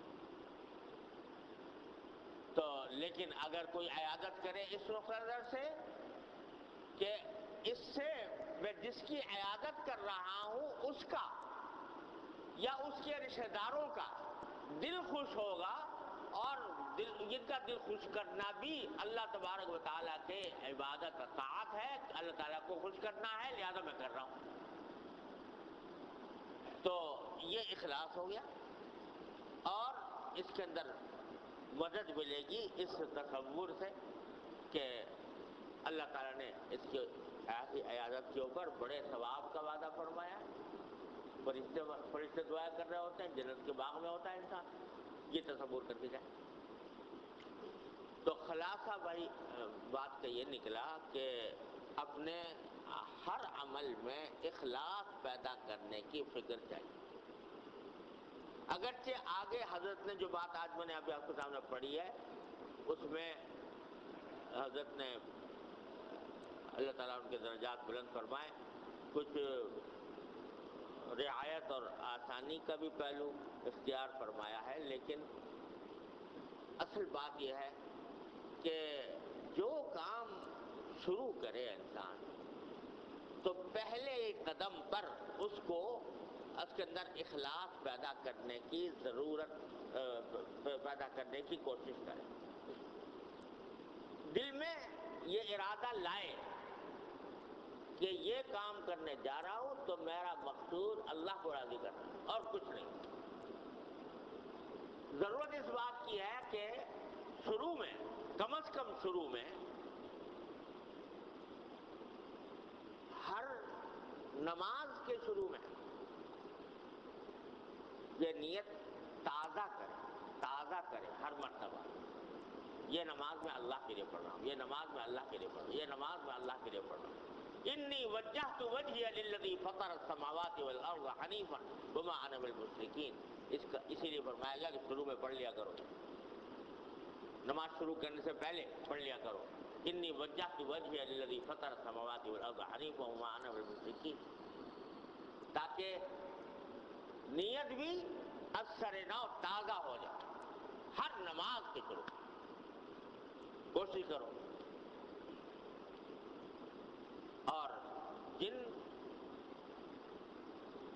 تو لیکن اگر کوئی عیادت کرے اس نظر سے کہ اس سے میں جس کی عیادت کر رہا ہوں اس کا یا اس کے رشتہ داروں کا دل خوش ہوگا، اور ان کا دل خوش کرنا بھی اللہ تبارک و تعالیٰ کے عبادت طاعت ہے، اللہ تعالیٰ کو خوش کرنا ہے، لہذا میں کر رہا ہوں۔ تو یہ اخلاص ہو گیا، اور اس کے اندر مدد ملے گی اس تصور سے کہ اللہ تعالیٰ نے اس کی عیادت کے اوپر بڑے ثواب کا وعدہ فرمایا۔ فرشتے دعا کر رہے ہوتے ہیں، جنت کے باغ میں ہوتا ہے انسان، یہ تصور کر کے جائے۔ تو خلاصہ بھائی بات کا یہ نکلا کہ اپنے ہر عمل میں اخلاص پیدا کرنے کی فکر چاہیے۔ اگرچہ آگے حضرت نے جو بات آج میں نے ابھی آپ کے سامنے پڑھی ہے اس میں حضرت نے اللہ تعالیٰ ان کے درجات بلند فرمائے، کچھ رعایت اور آسانی کا بھی پہلو اختیار فرمایا ہے، لیکن اصل بات یہ ہے کہ جو کام شروع کرے انسان تو پہلے قدم پر اس کو اس کے اندر اخلاص پیدا کرنے کی ضرورت پیدا کرنے کی کوشش کرے، دل میں یہ ارادہ لائے کہ یہ کام کرنے جا رہا ہوں تو میرا مقصود اللہ کو راضی کرنا ہے اور کچھ نہیں۔ ضرورت اس بات کی ہے کہ شروع میں کم از کم شروع میں ہر نماز کے شروع میں یہ نیت تازہ کرے ہر مرتبہ، یہ نماز میں اللہ کے لیے پڑھ رہا ہوں، یہ نماز میں اللہ کے لیے پڑھ رہا ہوں، یہ نماز میں اللہ کے لیے پڑھ رہا ہوں۔ انی وجہت وجہی للذی فطر السماوات والارض حنیفا وما انا من المشرکین، اسی لیے فرمایا گیا کہ شروع میں پڑھ لیا کرو، نماز شروع کرنے سے پہلے پڑھ لیا کرو، انی وجہت وجہی للذی فطر السماوات والارض حنیفا وما انا من المشرکین، تاکہ نیت بھی اثر نو تازہ ہو جائے ہر نماز کے شروع۔ کوشش کرو، اور جن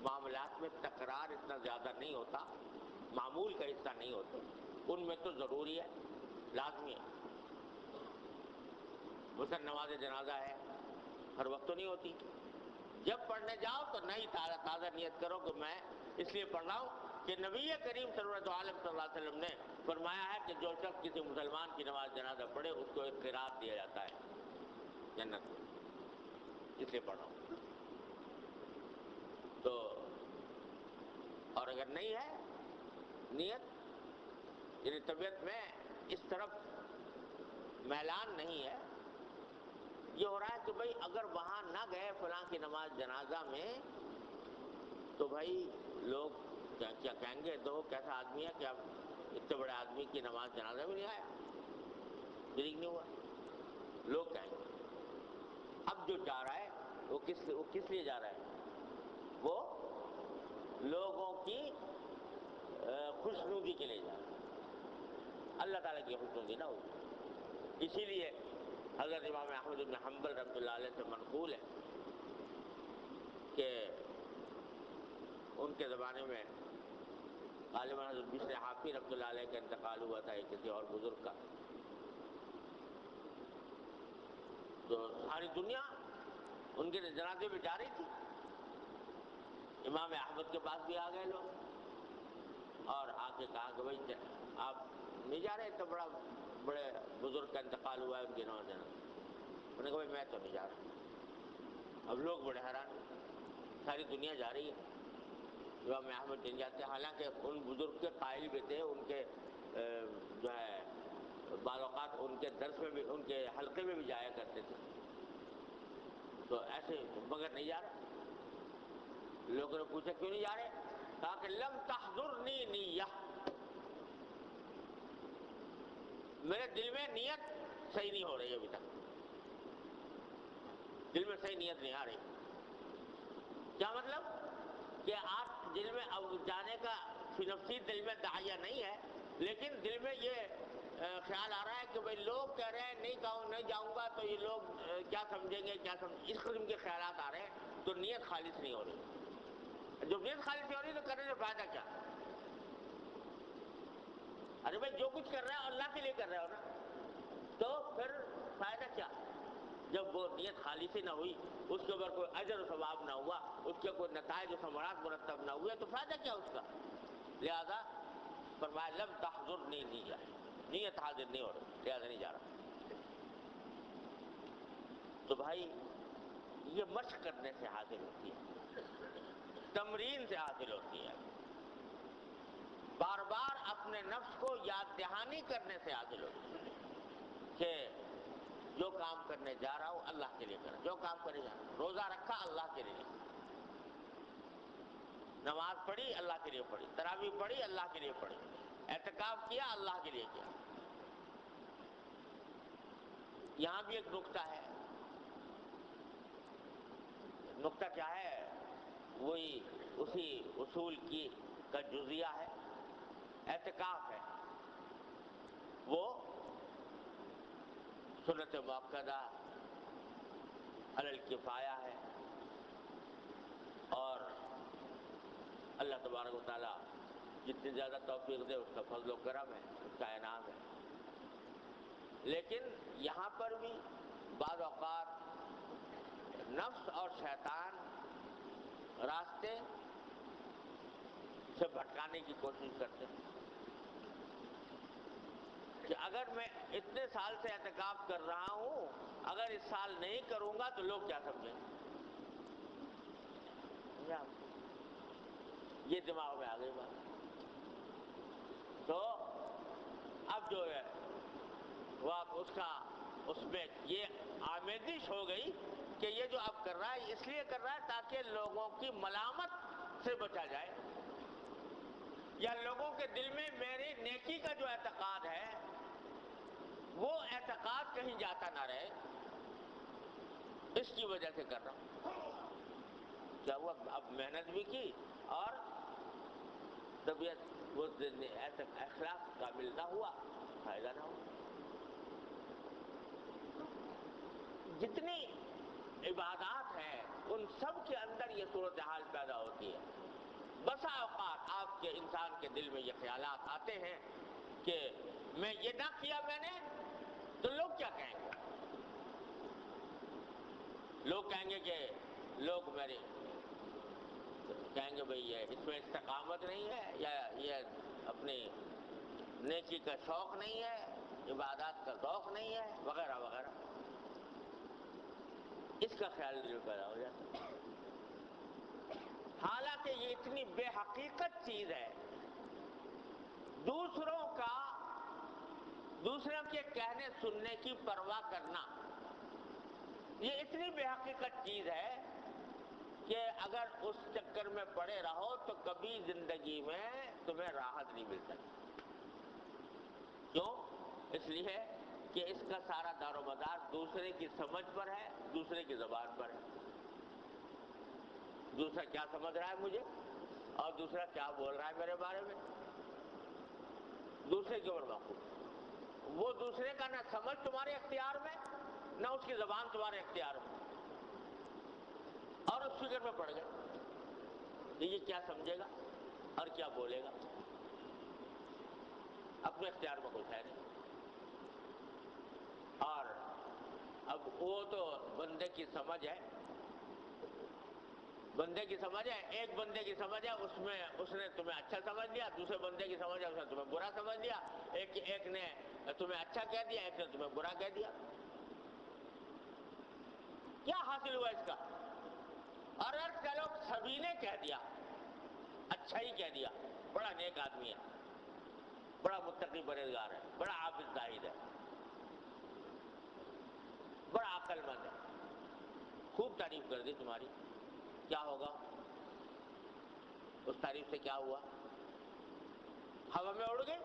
معاملات میں تکرار اتنا زیادہ نہیں ہوتا، معمول کا حصہ نہیں ہوتے، ان میں تو ضروری ہے، لازمی ہے مثلا نماز جنازہ ہے، ہر وقت تو نہیں ہوتی، جب پڑھنے جاؤ تو نئی تازہ نیت کرو کہ میں اس لیے پڑھ رہا ہوں کہ نبی کریم سرورت عالم صلی اللہ علیہ وسلم نے فرمایا ہے کہ جو شخص کسی مسلمان کی نماز جنازہ پڑھے اس کو ایک قرات دیا جاتا ہے جنت میں، اس لیے پڑھ رہا ہوں۔ تو اور اگر نہیں ہے نیت، یعنی طبیعت میں اس طرف میلان نہیں ہے، یہ ہو رہا ہے کہ بھئی اگر وہاں نہ گئے فلاں کی نماز جنازہ میں تو بھائی لوگ کیا کہیں گے، تو کیسا آدمی ہے، کیا اتنے بڑے آدمی کی نماز جنازہ بھی نہیں آیا، شریک نہیں ہوا، لوگ کہیں گے۔ اب جو جا رہا ہے وہ کس لیے جا رہا ہے؟ وہ لوگوں کی خوشنودی کے لیے جا رہا ہے، اللہ تعالیٰ کی خوشنودی نہ ہوگی۔ اسی لیے حضرت امام احمد بن حنبل رحمۃ اللہ علیہ سے منقول ہے کہ ان کے زمانے میں غالباً حضرت بشر حافی رحمۃ اللہ علیہ کا انتقال ہوا تھا کسی اور بزرگ کا، تو ساری دنیا ان کے جنازے میں جا رہی تھی، امام احمد کے پاس بھی آ گئے لوگ اور آ کے کہا کہ بھائی آپ نہیں جا رہے، تو بڑے بزرگ کا انتقال ہوا ہے ان کی نماز جنازہ۔ انہوں نے کہا بھائی میں تو نہیں جا رہا۔ اب لوگ بڑے حیران، ساری دنیا جا رہی ہے، امام احمد نہیں جاتے، حالانکہ ان بزرگ کے قائل بھی تھے، ان کے جو ہے بعض اوقات ان کے درس میں بھی، ان کے حلقے میں بھی جایا کرتے تھے، تو ایسے مگر نہیں جا رہا۔ لوگوں نے پوچھا کیوں نہیں جا رہے؟ کہا کہ لم تحضرنی نیہ، میرے دل میں نیت صحیح نہیں ہو رہی ابھی تک، دل میں صحیح نیت نہیں آ رہی۔ کیا مطلب؟ کہ آپ دل میں اب جانے کا فی نفسی دل میں داعیہ نہیں ہے، لیکن دل میں یہ خیال آ رہا ہے کہ بھئی لوگ کہہ رہے ہیں نہیں جاؤں گا تو یہ لوگ کیا سمجھیں گے، اس قسم کے خیالات آ رہے ہیں، تو نیت خالص نہیں ہو رہی۔ جو نیت خالص نہیں ہو رہی تو کرنے سے فائدہ کیا؟ ارے بھائی جو کچھ کر رہا ہے اللہ کے لیے کر رہا ہو نا، تو پھر فائدہ کیا؟ جب وہ نیت خالص ہی نہ ہوئی، اس کے اوپر کوئی اجر و ثواب نہ ہوا، اس کے کوئی نتائج و ثمرات مرتب نہ ہوئے، تو فائدہ کیا اس کا؟ لہذا فرمایا لم تحضرنی نیہ، نیت حاضر نہیں ہو رہی، لہذا نہیں جا رہا۔ تو بھائی یہ مشق کرنے سے حاصل ہوتی ہے، تمرین سے حاصل ہوتی ہے، بار بار اپنے نفس کو یاد دہانی کرنے سے حاصل ہوتی ہے کہ جو کام کرنے جا رہا ہوں اللہ کے لیے کرا، جو کام کرنے جا رہا ہوں، روزہ رکھا اللہ کے لیے، نماز پڑھی اللہ کے لیے پڑھی، تراویح پڑھی اللہ کے لیے پڑھی، اعتکاف کیا اللہ کے لیے کیا۔ یہاں بھی ایک نقطہ ہے، نقطہ کیا ہے؟ وہی اسی اصول کا جزیہ ہے، اعتکاف ہے، وہ سنت مؤکدہ علی الکفایہ ہے، اور اللہ تبارک و تعالیٰ جتنی زیادہ توفیق دے اس کا فضل و کرم ہے، اس کا انعام ہے۔ لیکن یہاں پر بھی بعض اوقات نفس اور شیطان راستے سے بھٹکانے کی کوشش کرتے ہیں کہ اگر میں اتنے سال سے اعتکاف کر رہا ہوں، اگر اس سال نہیں کروں گا تو لوگ کیا سمجھیں گے؟ یہ دماغ میں آ گئی بات۔ تو اب جو ہے وہ اس میں یہ آمیزش ہو گئی کہ یہ جو اب کر رہا ہے اس لیے کر رہا ہے تاکہ لوگوں کی ملامت سے بچا جائے، یا لوگوں کے دل میں میری نیکی کا جو اعتقاد ہے وہ اعتقاد کہیں جاتا نہ رہے، اس کی وجہ سے کر رہا ہوں۔ کیا ہوا؟ اب محنت بھی کی اور طبیعت وہ اخلاق قابل نہ ہوا، فائدہ نہ ہوا۔ جتنی عبادات ہیں ان سب کے اندر یہ صورتحال پیدا ہوتی ہے۔ بسا اوقات آپ کے انسان کے دل میں یہ خیالات آتے ہیں کہ میں یہ نہ کیا میں نے تو لوگ کیا کہیں گے، لوگ کہیں گے کہ لوگ میرے کہیں گے بھئی یہ اس میں استقامت نہیں ہے، یا یہ اپنی نیکی کا شوق نہیں ہے، عبادات کا ذوق نہیں ہے، وغیرہ وغیرہ. اس کا خیال دل پیدا ہو جاتا ہے. حالانکہ یہ اتنی بے حقیقت چیز ہے. دوسروں کے کہنے سننے کی پرواہ کرنا، یہ اتنی بے حقیقت چیز ہے کہ اگر اس چکر میں پڑے رہو تو کبھی زندگی میں تمہیں راحت نہیں مل سکتی. کیوں؟ اس لیے کہ اس کا سارا دار و مدار دوسرے کی سمجھ پر ہے، دوسرے کی زبان پر ہے. دوسرا کیا سمجھ رہا ہے مجھے، اور دوسرا کیا بول رہا ہے میرے بارے میں، دوسرے کے اوپر واقف. وہ دوسرے کا نہ سمجھ تمہارے اختیار میں، نہ اس کی زبان تمہارے اختیار میں. اور اس فکر میں پڑ گئے کہ یہ کیا سمجھے گا اور کیا بولے گا. اپنے اختیار میں کچھ ہے نہیں. اور اب وہ تو بندے کی سمجھ ہے، بندے کی سمجھ ہے. ایک بندے کی سمجھ ہے، اس نے تمہیں اچھا سمجھ لیا. دوسرے بندے کی سمجھ ہے، اس نے تمہیں برا سمجھ لیا. ایک نے تمہیں اچھا کہہ دیا، ایک نے تمہیں برا کہہ دیا. کیا حاصل ہوا اس کا؟ اور اگر چلو سبھی نے کہہ دیا، اچھا ہی کہہ دیا، بڑا نیک آدمی ہے، بڑا متقی پرہیزگار ہے، بڑا عابد زاہد ہے، بڑا عقل مند ہے، خوب تعریف کر دی تمہاری. کیا ہوگا؟ اس تعریف سے کیا ہوا؟ ہوا میں اڑ گئی،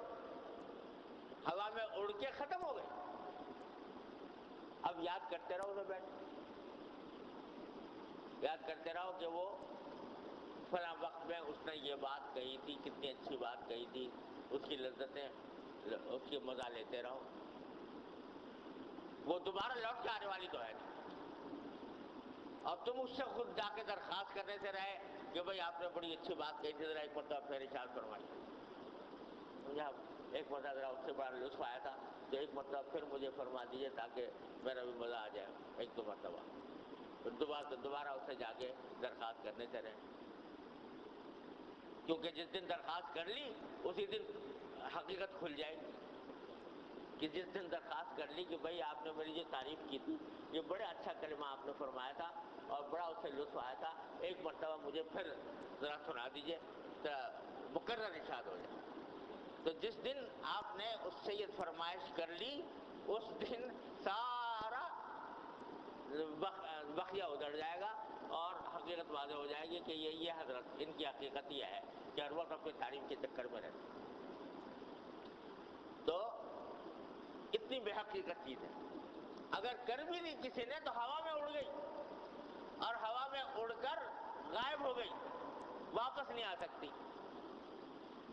ہوا میں اڑ کے ختم ہو گئی. اب یاد کرتے رہو اسے بیٹھ، یاد کرتے رہو کہ وہ فلاں وقت میں اس نے یہ بات کہی تھی، کتنی اچھی بات کہی تھی. اس کی لذتیں، اس کی مزہ لیتے رہو. وہ دوبارہ لوٹ کے آنے والی تو ہے نہیں. اور تم اس سے خود جا کے درخواست کرنے سے رہے کہ بھئی آپ نے بڑی اچھی بات کہی تھی، ذرا ایک مرتبہ پھر ارشاد فرمائیے. ایک مرتبہ ذرا اس سے بڑا لطف آیا تھا تو ایک مرتبہ پھر مجھے فرما دیجیے تاکہ میرا بھی مزہ آ جائے. ایک دو مرتبہ دوبارہ اسے جا کے درخواست کرنے سے رہے. کیونکہ جس دن درخواست کر لی اسی دن حقیقت کھل جائے گی. کہ جس دن درخواست کر لی کہ بھئی آپ نے میری جو تعریف کی تھی، یہ بڑے اچھا کلمہ آپ نے فرمایا تھا اور بڑا اس سے لطف آیا تھا، ایک مرتبہ مجھے پھر ذرا سنا دیجئے، مقرر ارشاد ہو جائے. تو جس دن آپ نے اس سے یہ فرمائش کر لی، اس دن سارا بخیہ ادھر جائے گا اور حقیقت واضح ہو جائے گی کہ یہ حضرت ان کی حقیقت یہ ہے کہ ہر وقت اپنی تعریف کے چکر میں رہتے. تو اتنی بے حقیقت چیز ہے. اگر کر بھی دی کسی نے تو ہوا میں اڑ گئی، اور ہوا میں اڑ کر غائب ہو گئی، واپس نہیں آ سکتی.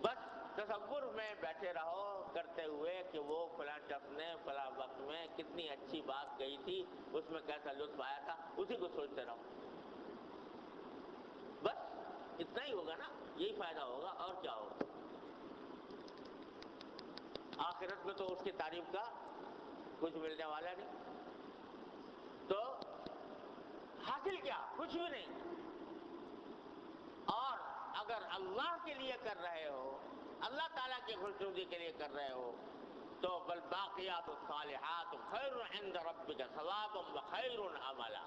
بس تصور میں بیٹھے رہو کرتے ہوئے کہ وہ فلاں شخص نے فلاں وقت میں کتنی اچھی بات کہی تھی، اس میں کیسا لطف آیا تھا، اسی کو سوچتے رہو. بس اتنا ہی ہوگا نا، یہی فائدہ ہوگا، اور کیا ہوگا. آخرت میں تو اس کی تعریف کا کچھ ملنے والا نہیں. تو حاصل کیا؟ کچھ بھی نہیں. اور اگر اللہ کے لیے کر رہے ہو، اللہ تعالیٰ کی خوشنودی کے لیے کر رہے ہو، تو بل باقیات الصالحات خیر عند ربک ثوابا وخیر عملا.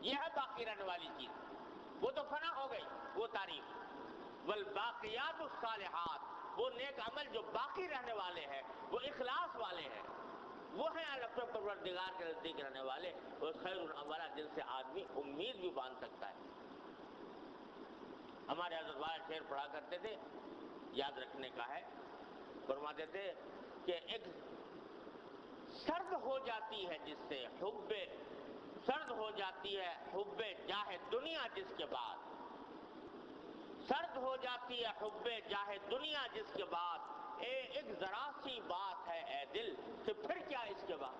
یہ ہے باقی رہنے والی چیز. وہ تو فنا ہو گئی وہ تعریف. بل باقیات الصالحات، وہ نیک عمل جو باقی رہنے والے ہیں، وہ اخلاص والے ہیں، وہ ہیں اپنے پروردگار کے نزدیک رہنے والے، وہ خیر عملا، جن سے آدمی امید بھی باندھ سکتا ہے. ہمارے حضرت والا شعر پڑھا کرتے تھے، یاد رکھنے کا ہے. فرماتے تھے کہ ایک سرد ہو جاتی ہے جس سے حب، سرد ہو جاتی ہے حب جاہ دنیا جس کے بعد، سرد ہو جاتی ہے حب جاہ دنیا جس کے بعد، ایک ذرا سی بات ہے اے دل کہ پھر کیا اس کے بعد.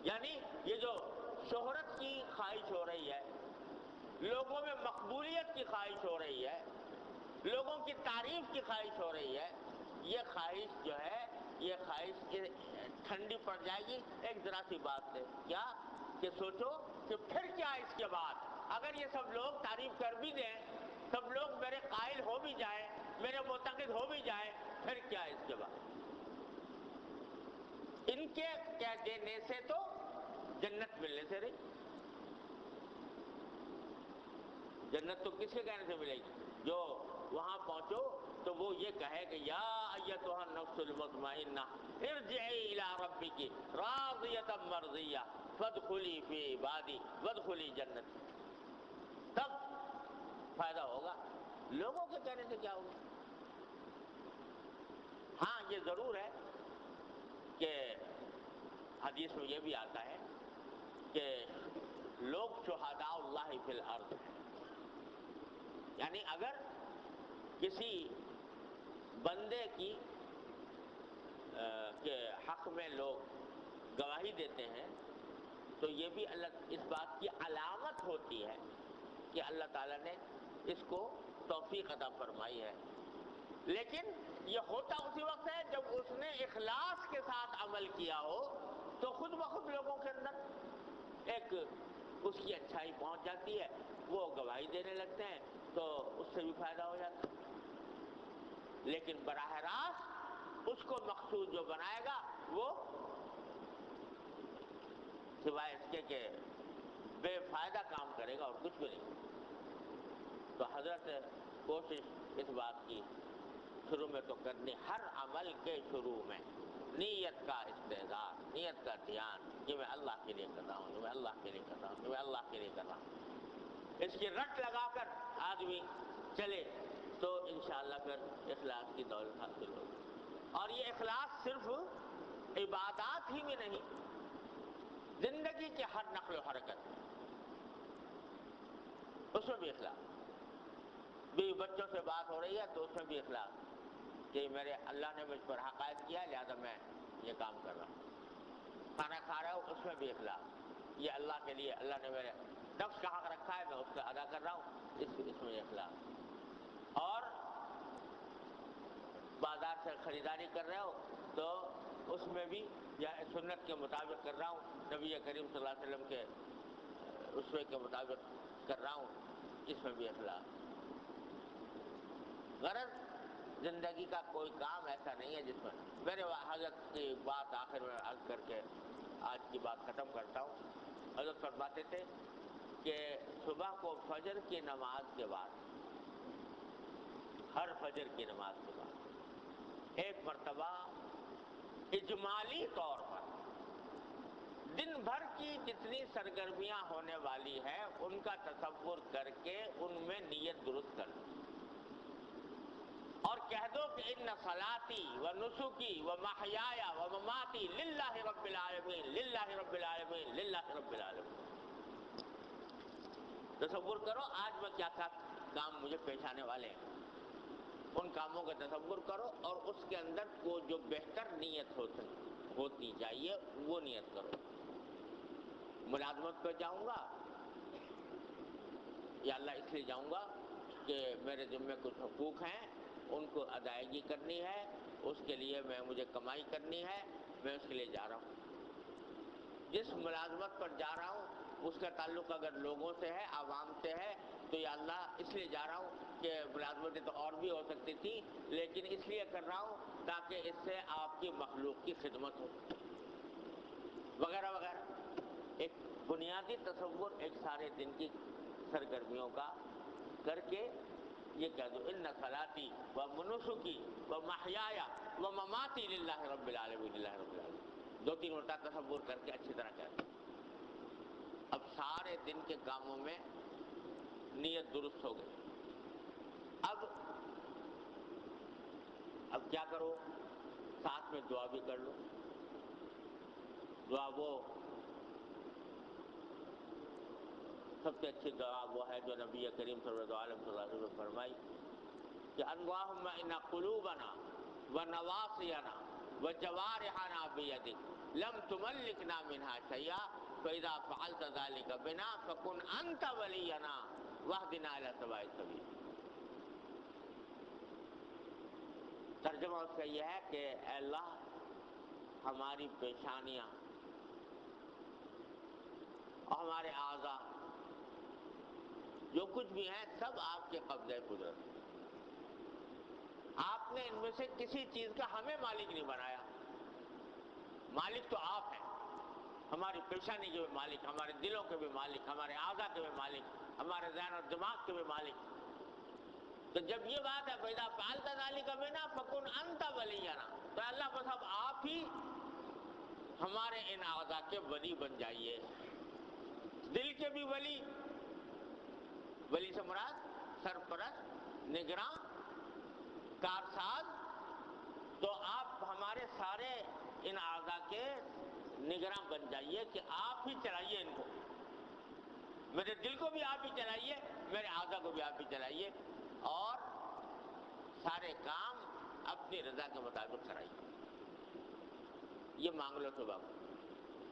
یعنی یہ جو شہرت کی خواہش ہو رہی ہے، لوگوں میں مقبولیت کی خواہش ہو رہی ہے، لوگوں کی تعریف کی خواہش ہو رہی ہے، یہ خواہش جو ہے، یہ خواہش ٹھنڈی پڑ جائے گی ایک ذرا سی بات سے. کیا؟ کہ سوچو کہ پھر کیا اس کے بعد، اگر یہ سب لوگ تعریف کر بھی دیں، سب لوگ میرے قائل ہو بھی جائیں، میرے معتقد ہو بھی جائیں، پھر کیا اس کے بعد؟ ان کے کہہ دینے سے تو جنت ملنے سے رہی، جنت تو کس کے کہنے سے ملے گی؟ جو وہاں پہنچو تو وہ یہ کہے کہ یا ایتھا النفس المطمئنہ ارجعی الی ربک راضیۃ مرضیہ فادخلی فی عبادی وادخلی جنتی، تب فائدہ ہوگا، لوگوں کے کہنے سے کیا ہوگا؟ ہاں یہ ضرور ہے کہ حدیث میں یہ بھی آتا ہے کہ لوگ شہداء اللہ فی الارض ہیں، یعنی اگر کسی بندے کی کے حق میں لوگ گواہی دیتے ہیں تو یہ بھی اللہ اس بات کی علامت ہوتی ہے کہ اللہ تعالیٰ نے اس کو توفیق عطا فرمائی ہے، لیکن یہ ہوتا اسی وقت ہے جب اس نے اخلاص کے ساتھ عمل کیا ہو، تو خود بخود لوگوں کے اندر ایک اس کی اچھائی پہنچ جاتی ہے، وہ گواہی دینے لگتے ہیں، تو اس سے بھی فائدہ ہو جاتا ہے۔ لیکن براہ راست اس کو مقصود جو بنائے گا وہ سوائے اس کے کہ بے فائدہ کام کرے گا اور کچھ بھی نہیں۔ تو حضرت کوشش اس بات کی شروع میں تو کرنی، ہر عمل کے شروع میں نیت کا استحضار، نیت کا دھیان کہ میں اللہ کے لیے کر رہا ہوں، کہ میں اللہ کے لیے کر رہا ہوں، کہ میں اللہ کے لیے کر رہا ہوں، اس کی رٹ لگا کر آدمی چلے تو انشاءاللہ پھر اخلاص کی دولت حاصل ہوگی۔ اور یہ اخلاص صرف عبادات ہی میں نہیں، زندگی کے ہر نقل و حرکت اس میں بھی اخلاص، بیوی بچوں سے بات ہو رہی ہے تو اس میں بھی اخلاص کہ میرے اللہ نے مجھ پر حق عائد کیا لہذا میں یہ کام کر رہا ہوں، کھانا کھا رہا ہوں اس میں بھی اخلاص، یہ اللہ کے لیے اللہ نے میرے نفس کا حق رکھا ہے میں اس کا ادا کر رہا ہوں، اس میں اخلاص۔ اور بازار سے خریداری کر رہے ہو تو اس میں بھی یا سنت کے مطابق کر رہا ہوں، نبی کریم صلی اللہ علیہ وسلم کے اسوے کے مطابق کر رہا ہوں، اس میں بھی اخلاص۔ غرض زندگی کا کوئی کام ایسا نہیں ہے جس میں میرے حضرت کی بات آخر میں عرض کر کے آج کی بات ختم کرتا ہوں۔ حضرت فرماتے تھے کہ صبح کو فجر کی نماز کے بعد، ہر فجر کی نماز کے بعد ایک مرتبہ اجمالی طور پر دن بھر کی جتنی سرگرمیاں ہونے والی ہیں ان کا تصور کر کے ان میں نیت درست کر دو اور کہہ دو کہ ان صلاتی و نسکی و محیای و مماتی للہ رب العالمین للہ رب العالمین للہ رب العالمین۔ تصور کرو آج میں کیا کیا کام مجھے پیش آنے والے ہیں، ان کاموں کا تصور کرو اور اس کے اندر کو جو بہتر نیت ہوتی چاہیے وہ نیت کرو۔ ملازمت پہ جاؤں گا یا اللہ اس لیے جاؤں گا کہ میرے ذمے کچھ حقوق ہیں ان کو ادائیگی کرنی ہے، اس کے لیے مجھے کمائی کرنی ہے، میں اس کے لیے جا رہا ہوں۔ جس ملازمت پر جا رہا ہوں اس کا تعلق اگر لوگوں سے ہے، عوام سے ہے، تو یا اللہ اس لیے جا رہا ہوں کہ ملازمتیں تو اور بھی ہو سکتی تھی لیکن اس لیے کر رہا ہوں تاکہ اس سے آپ کی مخلوق کی خدمت ہو، وغیرہ وغیرہ۔ ایک بنیادی تصور ایک سارے دن کی سرگرمیوں کا کر کے یہ کہہ دو ان صلاتی و نسکی و محیای و مماتی للہ رب العالمین للہ رب العالمین، دو تین مرتبہ تصور کر کے اچھی طرح کہہ دو۔ اب سارے دن کے کاموں میں نیت درست ہو گئی۔ اب کیا کرو؟ ساتھ میں دعا بھی کر لو۔ دعا وہ سب سے اچھی دعا وہ ہے جو نبی کریم صلی اللہ علیہ وسلم نے فرمائی کہ اللہم ان قلوبنا ونواصینا وجوارحنا بیدک لم تملکنا منها شیئا فاذا فعلت ذلك بنا فکن انت ولینا واہدنا الی سواء السبیل۔ ترجمہ اس کا یہ ہے کہ اے اللہ ہماری پیشانیاں اور ہمارے اعضاء جو کچھ بھی ہیں سب آپ کے قبضے قدرت. آپ نے ان میں سے کسی چیز کا ہمیں مالک نہیں بنایا. مالک تو آپ ہیں، ہماری پیشانی کے بھی مالک، ہمارے دلوں کے بھی مالک، ہمارے اعضاء کے بھی مالک، ہمارے ذہن اور دماغ کے بھی مالک. تو جب یہ بات ہے فَإِذَا فَعَلْتَ ذَلِكَ بِنَا فَكُنْ أَنْتَ وَلِيَّنَا، تو اللہ بس اب آپ ہی ہمارے ان اعضاء کے ولی بن جائیے. دل کے بھی ولی، ولی سے مراد سرپرست، نگراں، کارساز. تو آپ ہمارے سارے ان اعضاء کے نگراں بن جائیے کہ آپ ہی چلائیے ان کو. میرے دل کو بھی آپ ہی چلائیے، میرے اعضاء کو بھی آپ ہی چلائیے، اور سارے کام اپنی رضا کے مطابق کرائیے. یہ مانگ لو صبح کو.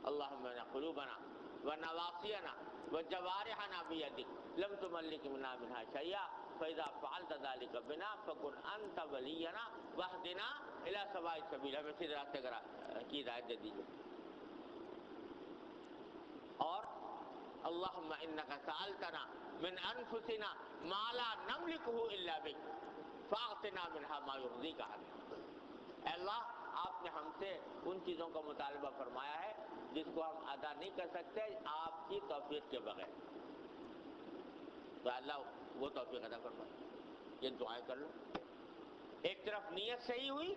اللہم انا قلوبنا ونواصینا وجوارحنا بیدک لم تملک منا منہا شیئا فاذا فعلت ذلک بنا فکن انت ولینا واہدنا الی سواء السبیل. ہمیں سیدھے راستے کی ہدایت دے دیجیے. اور اللہم انک سألتنا من انفسنا ما لا نملکہ الا بک فاعطنا منہا ما یرضیک عنا. اے اللہ، آپ نے ہم سے ان چیزوں کا مطالبہ فرمایا ہے جس کو ہم ادا نہیں کر سکتے آپ کی توفیق کے بغیر. تو اللہ وہ توفیق ادا فرمائے. یہ دعائیں کر لو. ایک طرف نیت صحیح ہوئی،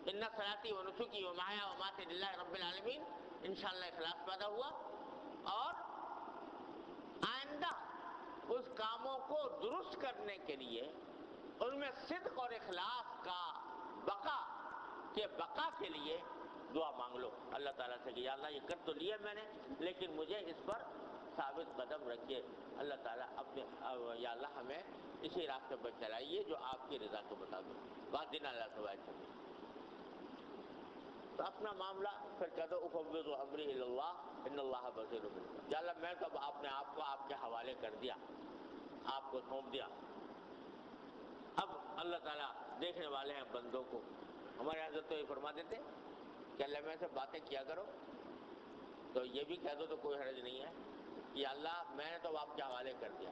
ان صلاتی و نسکی و محیا و مماتی للہ رب العالمین، انشاءاللہ اخلاص پیدا ہوا. اور آئندہ اس کاموں کو درست کرنے کے لیے ان میں صدق اور اخلاص کا بقا کے لیے دعا مانگ لو اللہ تعالیٰ سے کہ یا اللہ یہ کر تو لیا میں نے، لیکن مجھے اس پر ثابت قدم رکھیے. اللہ تعالیٰ اپنے یا اللہ ہمیں اسی راستے پر چلائیے جو آپ کی رضا کے مطابق. بات دینا اللہ سوائے. تو اپنا معاملہ پھر کہہ دو افوض امری الی اللہ ان اللہ بصیر بالعباد. یا اللہ میں تو اب اپنے آپ کو آپ کے حوالے کر دیا، آپ کو سونپ دیا. اب اللہ تعالیٰ دیکھنے والے ہیں بندوں کو. ہمارے حضرت تو یہ فرما دیتے کہ اللہ میں سے باتیں کیا کرو، تو یہ بھی کہہ دو تو کوئی حرج نہیں ہے کہ اللہ میں نے تو آپ کے حوالے کر دیا،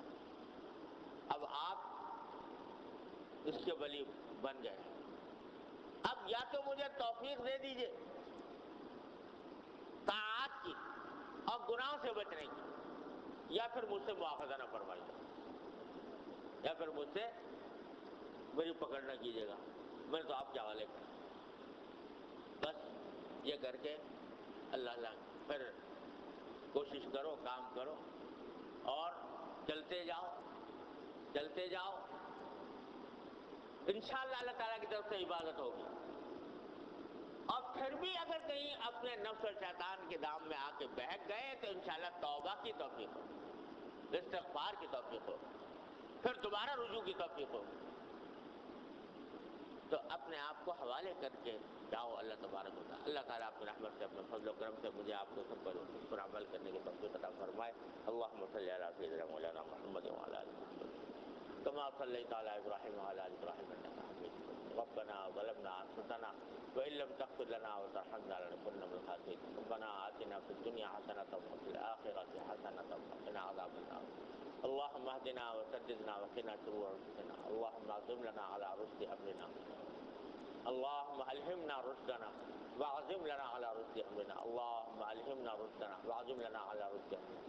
اب آپ اس کے ولی بن گئے. اب یا تو مجھے توفیق دے دیجئے طاعات کی اور گناہوں سے بچنے کی، یا پھر مجھ سے مواخذہ نہ فرمائیے، یا پھر مجھ سے میری پکڑ نہ کیجیے گا، میں نے تو آپ کے حوالے کر. بس یہ کر کے اللہ پھر کوشش کرو، کام کرو اور چلتے جاؤ چلتے جاؤ. انشاءاللہ اللہ تعالیٰ کی طرف سے عبادت ہوگی. اور پھر بھی اگر کہیں اپنے نفس اور شیطان کے دام میں آ کے بہک گئے تو انشاءاللہ توبہ کی توفیق ہو، استغفار کی توفیق ہو، پھر دوبارہ رجوع کی توفیق ہو. تو اپنے آپ کو حوالے کر کے جاؤ اللہ تبارک و تعالیٰ. اللہ تعالیٰ اپنے رحمت سے، اپنے فضل و کرم سے مجھے آپ کو سب پر عمل کرنے کی توفیق عطا فرمائے. اللہم صلی علی سیدنا مولانا محمد وعلی آل محمد کما صلیت علی ابراہیم وعلی آل ابراہیم انک حمید مجید. ربنا ظلمنا انفسنا وان لم تغفر لنا وترحمنا لنكونن من الخاسرين. ربنا آتنا في الدنيا حسنة وفي الآخرة حسنة وقنا عذاب النار. اللهم اهدنا وسددنا وقنا شرور انفسنا. اللهم اعزم لنا على رشد امرنا. اللهم الهمنا رشدنا واعزم لنا على رشد امرنا. اللهم الهمنا رشدنا واعزم لنا على رشد امرنا.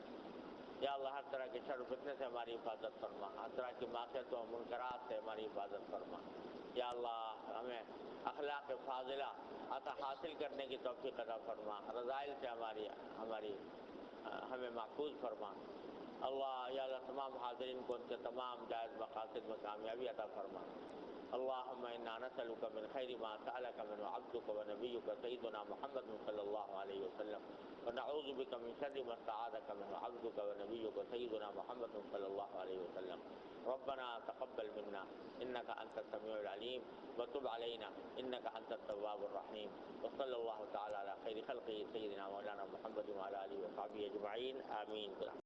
یا اللہ ہر طرح کے شر و فتنے سے ہماری حفاظت فرما، ہر طرح کی معصیتوں و منکرات سے ہماری حفاظت فرما. یا اللہ ہمیں اخلاق فاضلہ عطا حاصل کرنے کی توفیق عطا فرما، رذائل سے ہمیں محفوظ فرما. اللہ یا اللہ تمام حاضرین کو ان کے تمام جائز مقاصد میں کامیابی عطا فرما. اللہم انا نسألک من خیر ما سألک من عبدک و نبیک سیدنا محمد صلی اللہ علیہ وسلم ونعوذ بک من شر ما استعاذک من عبدک و نبیک سیدنا محمد صلی اللہ علیہ وسلم. ربنا تقبل منا انك انت السميع العليم وتب علينا انك انت التواب الرحيم. وصلى الله تعالى على خير خلقه سيدنا مولانا محمد وعلى اله وصحبه اجمعين. آمين.